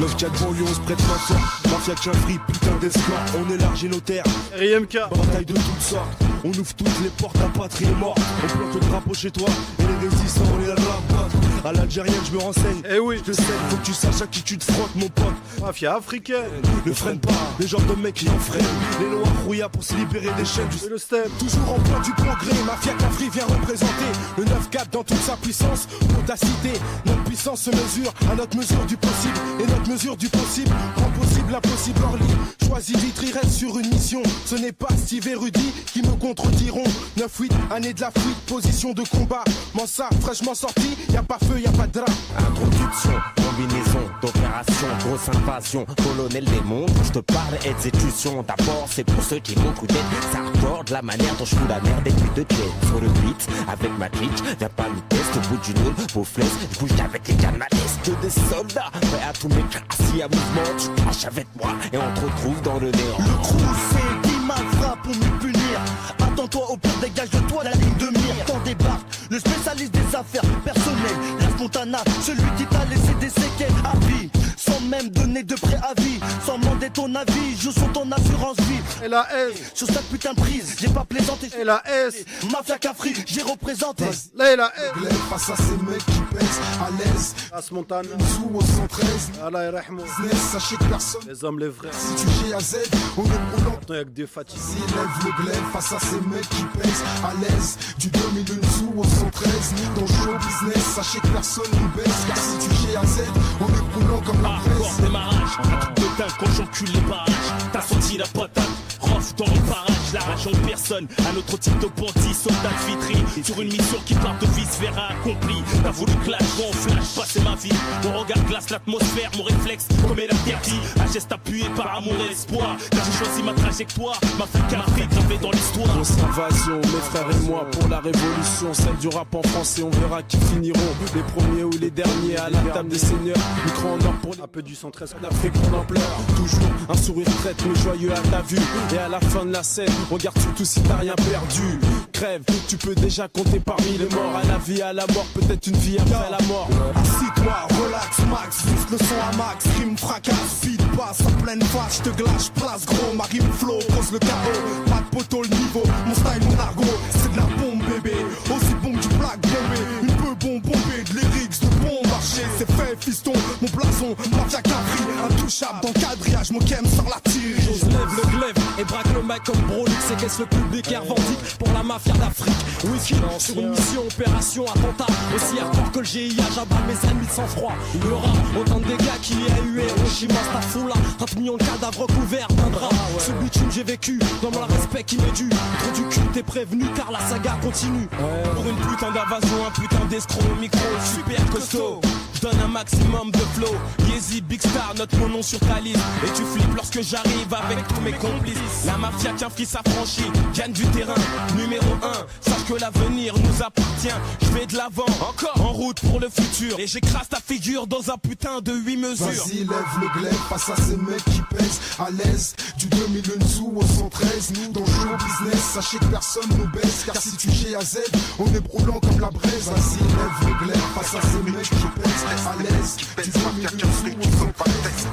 L'off 4 banlieue, on se prête main forte. Mafia qu'un free, putain d'escort. On élargit nos terres. RIMK. Bataille de toutes sortes. On ouvre toutes les portes, la patrie est morte. On plante le drapeau chez toi. Et les résistants, on est là de la botte. À l'algérienne, je me renseigne. Eh oui. Je te sais, faut que tu saches à qui tu te frottes, mon pote. Mafia africaine. Ne freine pas, les genres de mecs qui en freinent. Les lois rouillards pour se libérer des chaînes. Le stem. Toujours en poids du progrès. Mafia Cafri vient représenter le 9-4 dans toute sa puissance. Audacité, notre puissance se mesure à notre mesure du possible. Et notre mesure du possible rend possible l'impossible. Orly, choisis Vitry, reste sur une mission. Ce n'est pas Steve et Rudy qui me contrediront. 9-8, année de la fuite, position de combat. Mansa, fraîchement sorti, y a pas feu, y a pas de drap. Introduction, combinaison d'opération, grosse invasion, colonel des mondes. Je te parle exécution. D'abord, c'est pour ceux qui m'ont coûté. Ça rapporte la manière dont je fous la merde et puis de clé. Sur le beat, avec ma clique, viens pas nous tester. Au bout du nôle, vos flèches, je bouge avec les cannes que des soldats. Prêts à tous mes crassis à mouvement, tu craches avec moi et on te retrouve dans le néant. Le crew, c'est 10 mal frappe pour nous punir. Attends-toi au pire, dégage de toi la ligne de mire. T'en débarque, le spécialiste des affaires personnelles. La Fontana, celui qui t'a laissé des séquelles à vie. Sans même donner de préavis, sans demander ton avis, joue sur ton assurance vie. Et la S. Sur cette putain de prise, j'ai pas plaisanté. Et la S. Mafia Cafri, j'ai représenté. Là et la S. Glaive face à ces mecs qui pèsent à l'aise. As Montana. Sous au 113. Allah yarhamou. Sachez que personne. Les hommes, les vrais. Si tu G à Z, on est roulant. Maintenant, y'a que des fatigues. Lève le glaive face à ces mecs qui pèsent à l'aise. Du 2000 sous au 113. Dans le show business, sachez que personne nous baisse. Car si tu G à Z, on est roulant comme la presse. Démarrage, un truc de dingue quand j'encule les barrages. T'as senti la patate, rough dans le barrage. La rage en personne, un autre type de bandit, soldat de Vitry. Sur une mission qui part de vice verra accompli. T'as voulu clash, moi en flash, passer ma vie. Mon regard glace l'atmosphère, mon réflexe comme elle interdit. Un geste appuyé par amour et espoir. Car j'ai choisi ma trajectoire, ma Cafri gravée dans l'histoire. Grosse invasion, mes frères et moi pour la révolution. Celle du rap en français, on verra qui finiront. Les premiers ou les derniers à la table des seigneurs. Micro en or pour un peu du 113 d'Afrique en ampleur. Toujours un sourire traite mais joyeux à ta vue. Et à la fin de la scène, regarde surtout si t'as rien perdu. Crève, tu peux déjà compter parmi les morts. À la vie, à la mort, peut-être une vie après la mort. Assis-toi, relax max, booste le son à max, rime fracasse, vide passe en pleine face, j'te glace, place gros, ma rime flow, pose le carreau, pas de poteau le niveau, mon style, mon argot, c'est de la bombe bébé, aussi bon que du black bombé, une peu bon bombé, de lyrics, de bon marché, c'est fait fiston, mon blason, Mafia Cafri, intouchable dans le quadrillage, mon kem sort la tire. Je lève le glaive et braque le mic comme Brolux, séquestre le public et revendique pour la mafia d'Afrique. Whisky sur une mission, opération, attentat, aussi hardcore que le GIA, j'abats mes ennemis de sang-froid. Il y aura autant de dégâts qu'il y a eu Hiroshima, Staffoula, 30 millions de cadavres couverts d'un drap. Ce bitume j'ai vécu, dans le respect qui m'est dû. Trop du cul, t'es prévenu car la saga continue. Pour une putain d'invasion, un putain d'escroc, micro super costaud. Donne un maximum de flow. Yeezy, Big Star, note mon nom sur ta liste. Et tu flippes lorsque j'arrive avec tous mes complices. La mafia Cafri s'affranchit, gagne du terrain. Numéro 1, sache que l'avenir nous appartient. Je vais de l'avant, encore en route pour le futur. Et j'écrase ta figure dans un putain de 8 mesures. Vas-y, lève le glaive face à ces mecs qui pèsent à l'aise. Du 2000 sous au 113. Nous dans le show business, sachez que personne nous baisse. Car si tu G à Z, on est brûlant comme la braise. Vas-y, lève le glaive face à ces mecs qui pèsent à l'aise. Du 2000 sous au 113.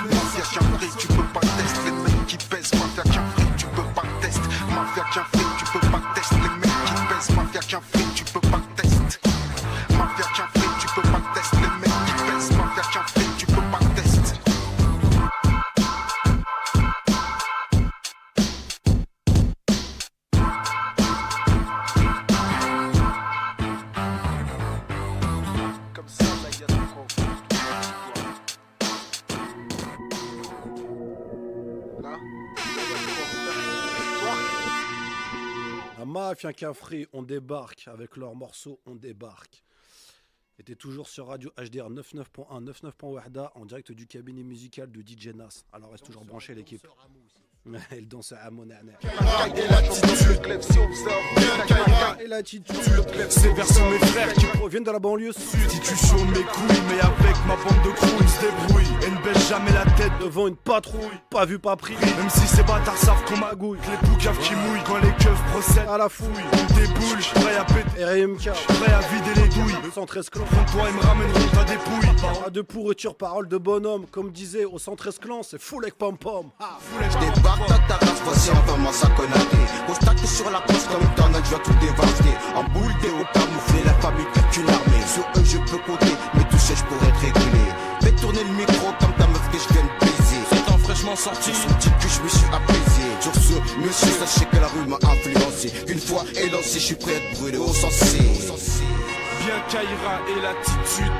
Mafia Cafri, tu peux pas tester les mecs qui pèsent. Mafia Cafri, tu peux pas tester. Mafia Cafri, tu peux pas tester les mecs qui pèsent. Mafia Cafri, tu peux pas tester. Mafia Cafri, tu peux pas tester les mecs qui pèsent. Mafia Cafri, tu peux pas tester. Comme ça, là, il y a de quoi. La Mafia Cafri, on débarque avec leur morceau On débarque. Et t'es toujours sur Radio HDR 99.1, 99.1 Wahda en direct du cabinet musical de DJ Nas. Alors reste toujours branché l'équipe. Elle danse à Monana. Et l'attitude, Et l'attitude, ces vers sont mes frères qui proviennent de la banlieue sud. Institution mes couilles, mais avec ma bande de crew, ils se débrouillent. Et ne baisse jamais la tête devant une patrouille. Pas vu, pas pris. Même si ces bâtards savent qu'on magouille, que les boucaves qui mouillent. Quand les keufs procèdent à la fouille, on déboule, prêt à péter. RMK, prêt à vider les douilles. 113 clans. Toi, ils me ramèneront ta dépouille. Pas de pourriture, parole de bonhomme. Comme disait au 113 clans, c'est full avec pom-pom. Je débarque dans ta race, voici un vraiment ça connaît. Constate sur la course comme une tornade, je vais tout dévaster. En boule des hauts camouflés, la famille toute une armée. Sur eux je peux compter, mais toucher je pourrais te réguler. Fais tourner le micro comme ta meuf que je viens de baiser. C'est en fraîchement sorti, son petit que je me suis apaisé. Sur ce, monsieur, sachez que la rue m'a influencé. Une fois élancé, je suis prêt à te brûler au sensé. Bien Kaira et l'attitude.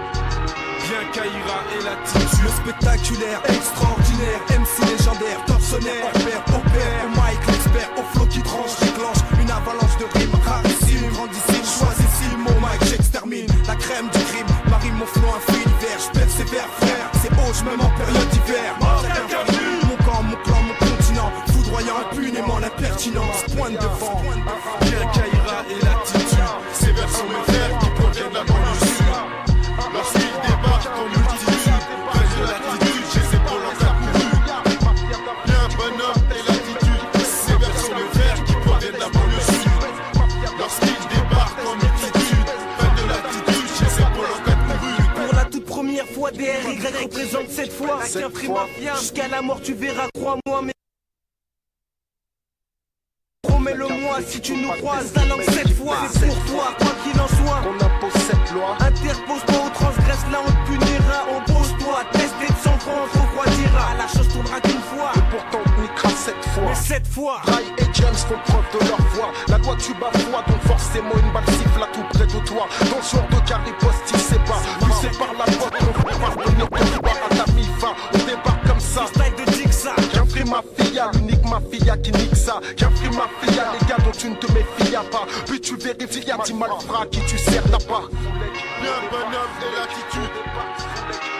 Bien Kaira et l'attitude. Le spectaculaire, extraordinaire, MC légendaire, tortionnaire, hors pair, au père, au mic, l'expert, au flow qui tranche, déclenche une avalanche de rimes rarissime, grandissime, choisissime, mon mic, j'extermine la crème du crime, marie mon flow infilivert, je persévère frère, c'est haut, même en période d'hiver. Mon camp, mon clan, mon continent, foudroyant impunément l'impertinence, pointe devant. Bien Kaira et l'attitude, ces vers sont mes frères qui proviennent de la banlieue sud. Lorsqu'ils débarquent en multitude, près de l'attitude, j'ai ses épaules en capoute. Bien bonhomme et l'attitude, ces vers sont mes frères qui proviennent de la banlieue sud. Lorsqu'ils débarquent en multitude, près de l'attitude, j'ai ses épaules en capoute. Pour la toute première fois, DRY représente cette fois. Avec un free mafia, jusqu'à la mort tu verras, crois-moi, mais promets-le-moi si tu nous croises la langue cette fois. C'est pour toi, quoi qu'il en soit. On impose cette loi. Interpose-toi ou transgresse, là on te punira. On pose-toi, tester de sang franc, on te refroidira. La chose tournera qu'une fois. Et pourtant on niquera cette fois. Mais cette fois, Rai et James font preuve de leur voix. La loi tu bafoues, donc forcément une balle siffle à tout près de toi. Dans ce genre de carré poste, il sait pas. Poussé par la porte, on fait pardonner ton pouvoir à ta mi-fin. On débarque comme ça. style de Jixa. Qu'un free ma fille, l'unique ma fille qui nique ça. Qu'un free ma fille, les gars dont tu ne te méfies pas. Puis tu vérifies, y'a 10 malfrats qui tu sers ta part. Bien bonhomme et l'attitude.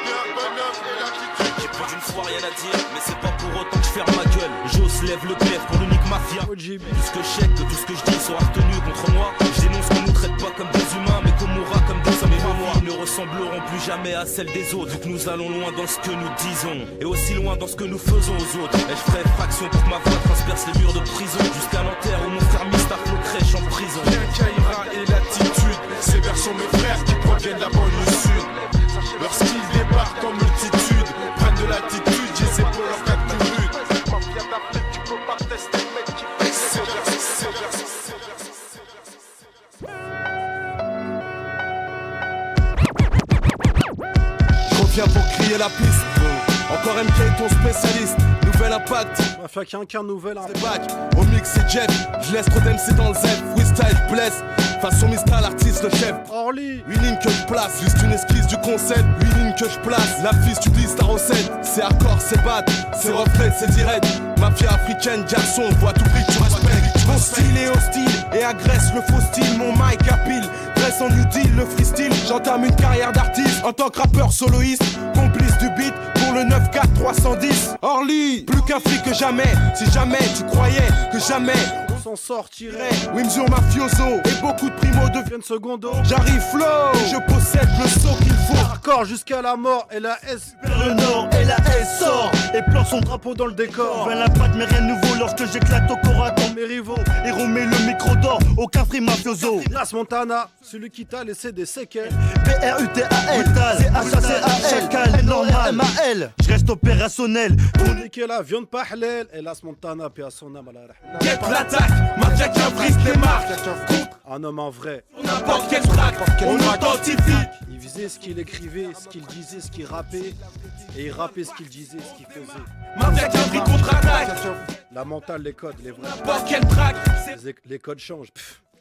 Bien bonhomme et l'attitude. J'ai plus d'une fois rien à dire, mais c'est pas pour autant que je ferme ma gueule. J'ose lève le glaive pour l'unique mafia. Tout ce que je check, tout ce que je dis sera retenu contre moi. Je dénonce qu'on nous traite pas comme des humains, mais qu'on mourra comme des hommes. Et nos vies ne ressembleront plus jamais à celles des autres. Vu que nous allons loin dans ce que nous disons, et aussi loin dans ce que nous faisons aux autres. Et je ferai fraction pour que ma voix transperce les murs de prison, jusqu'à l'enterre où mon frère Mistaf nous crèche en prison. Bien Kaira et l'attitude, ces vers sont mes frères qui proviennent de la banlieue sud. Lorsqu'ils débarquent en multitude, prennent de l'attitude, j'ai ses épaules en 4 minutes. Mafia d'Afrique, tu peux pas tester le mec qui fait Ces vers, ces vers, je reviens pour crier la piste. Encore MK, ton spécialiste. Nouvel impact. Mafia qu'un nouvel impact. C'est back. Au mix, c'est Jeff. Je laisse trop d'MC dans le Z. Freestyle, blesse. Façon Mistral, artiste, le chef. Orly. 8 lignes que je place. Juste une esquisse du concept. 8 lignes que je place. La fiche, tu glisses ta recette. C'est hardcore, c'est bad. C'est reflet, c'est direct. Mafia africaine, garçon. Voit tout prix, tu respectes. Mon style est hostile. Et agresse le faux style. Mon mic à pile. Dresse en new deal, le freestyle. J'entame une carrière d'artiste. En tant que rappeur soloiste. Complice du beat. Pour le 9-4-310. Orly. Plus qu'un flic que jamais. Si jamais tu croyais que jamais s'en sortirait. Wimzo mafioso et beaucoup de primo deviennent secondo. J'arrive flow, je possède le saut qu'il faut. Hardcore jusqu'à la mort et la S. Vers le nord et la S sort et plante son drapeau dans le décor. Vers l'impact mais rien de nouveau lorsque j'éclate au corps à corps mes rivaux. Et remet le micro d'or, aucun free mafioso. Las Montana, celui qui t'a laissé des séquelles. B-R-U-T-A-L, C-H-A-C-A-L, Chacal, normal, M-A-L. Je reste opérationnel. Pour niquer la viande pas halal. Et Las Montana, paix à son âme à la rahma. Get l'attaque, Mafia qui brise les marques. Un homme en vrai. N'importe quel track, on authentifie. Il visait ce qu'il écrivait, ce qu'il disait, ce qu'il rappait. Et il rappait ce qu'il disait, ce qu'il faisait. Mafia qui brise contre-attaque. La mentale, les codes, les vrais. N'importe quel track. Les codes changent.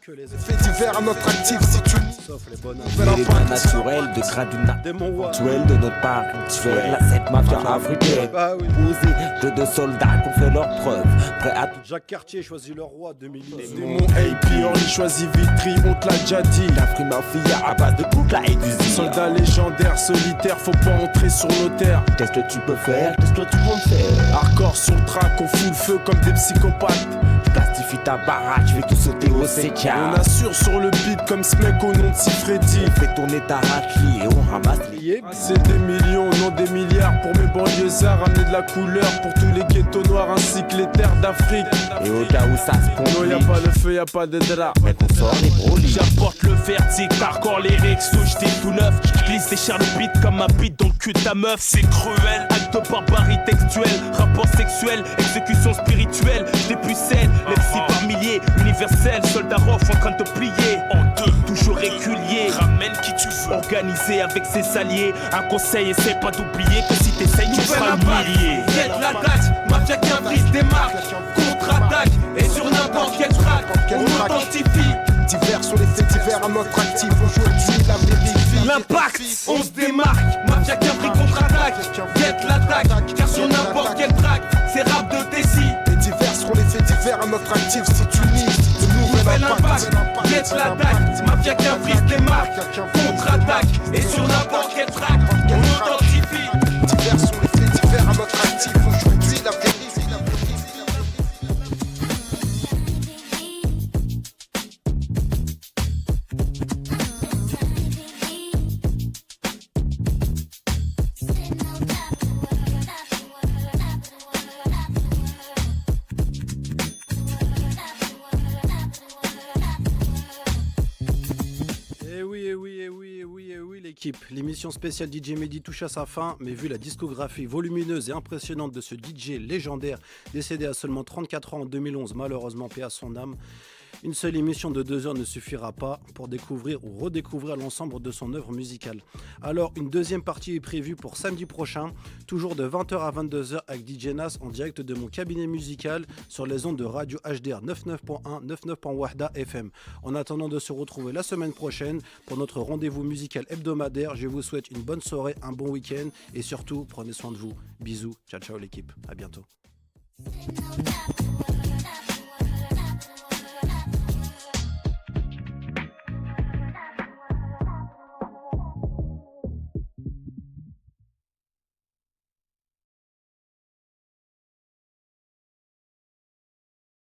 que les faits divers à notre actif si tu sauf les bonnes L'élément naturel de graduat actuel de notre part actuel. Cette mafia africaine posée, jeu de soldats qu'on fait leurs preuves. Prêt à tout. Jacques Cartier choisit le roi 2012. Mon AP, Orly choisit Vitry, on te l'a déjà dit. La free mafia à base de Koukla et du Zia. Soldat légendaire, solitaire, faut pas entrer sur nos terres. Qu'est-ce que tu peux faire, qu'est-ce que tu comptes faire? Hardcore sur le track, on fout le feu comme des psychopathes. Je plastifie ta baraque, je vais tout sauter au C4. On assure sur le beat comme ce mec au nom de Sifredi. On fait tourner ta raclie et on ramasse les. C'est des millions, non des milliards pour mes banlieusards. Ramener de la couleur pour tous les ghettos noirs ainsi que les terres d'Afrique. Et au cas où ça se complique, non y'a pas le feu, y'a pas de drap. Mais qu'on sort les brolis. J'apporte le verdict, hardcore les rexos, j'étais tout neuf. J'glisse des chars de beat comme ma bite dans le cul de ta meuf. C'est cruel, acte de barbarie textuelle, rapport sexuel, exécution spirituelle. J'dépucelle, l'exi par milliers, universel, soldat rough en train de te plier. En deux, toujours régulier, ramène qui tu veux. Organisé avec ses alliés, un conseil, essaie pas d'oublier que si t'essayes tu seras humilié. Guette l'attaque, mafia qui brise des marques, contre-attaque, et sur n'importe quel track, on identifie. Divers sur les faits divers à notre actif. Aujourd'hui la vérifie. L'impact, on se démarque, mafia qui contre-attaque, guette l'attaque, car sur n'importe quel track, c'est rap de Tessie. Et divers seront les faits divers à notre actif. Si tu nies, de nouvel impact. Guette l'attaque, mafia qui brise des marques, contre-attaque, et sur n'importe quel track, on identifie. Divers sont les faits divers à notre actif. Aujourd'hui la vérifie. L'émission spéciale DJ Mehdi touche à sa fin, mais vu la discographie volumineuse et impressionnante de ce DJ légendaire décédé à seulement 34 ans en 2011, malheureusement paix à son âme, une seule émission de 2 heures ne suffira pas pour découvrir ou redécouvrir l'ensemble de son œuvre musicale. Alors une deuxième partie est prévue pour samedi prochain, toujours de 20h à 22h avec DJ Nas en direct de mon cabinet musical sur les ondes de Radio HDR 99.1, 99.1 Wahda FM. En attendant de se retrouver la semaine prochaine pour notre rendez-vous musical hebdomadaire, je vous souhaite une bonne soirée, un bon week-end et surtout prenez soin de vous. Bisous, ciao ciao l'équipe, à bientôt.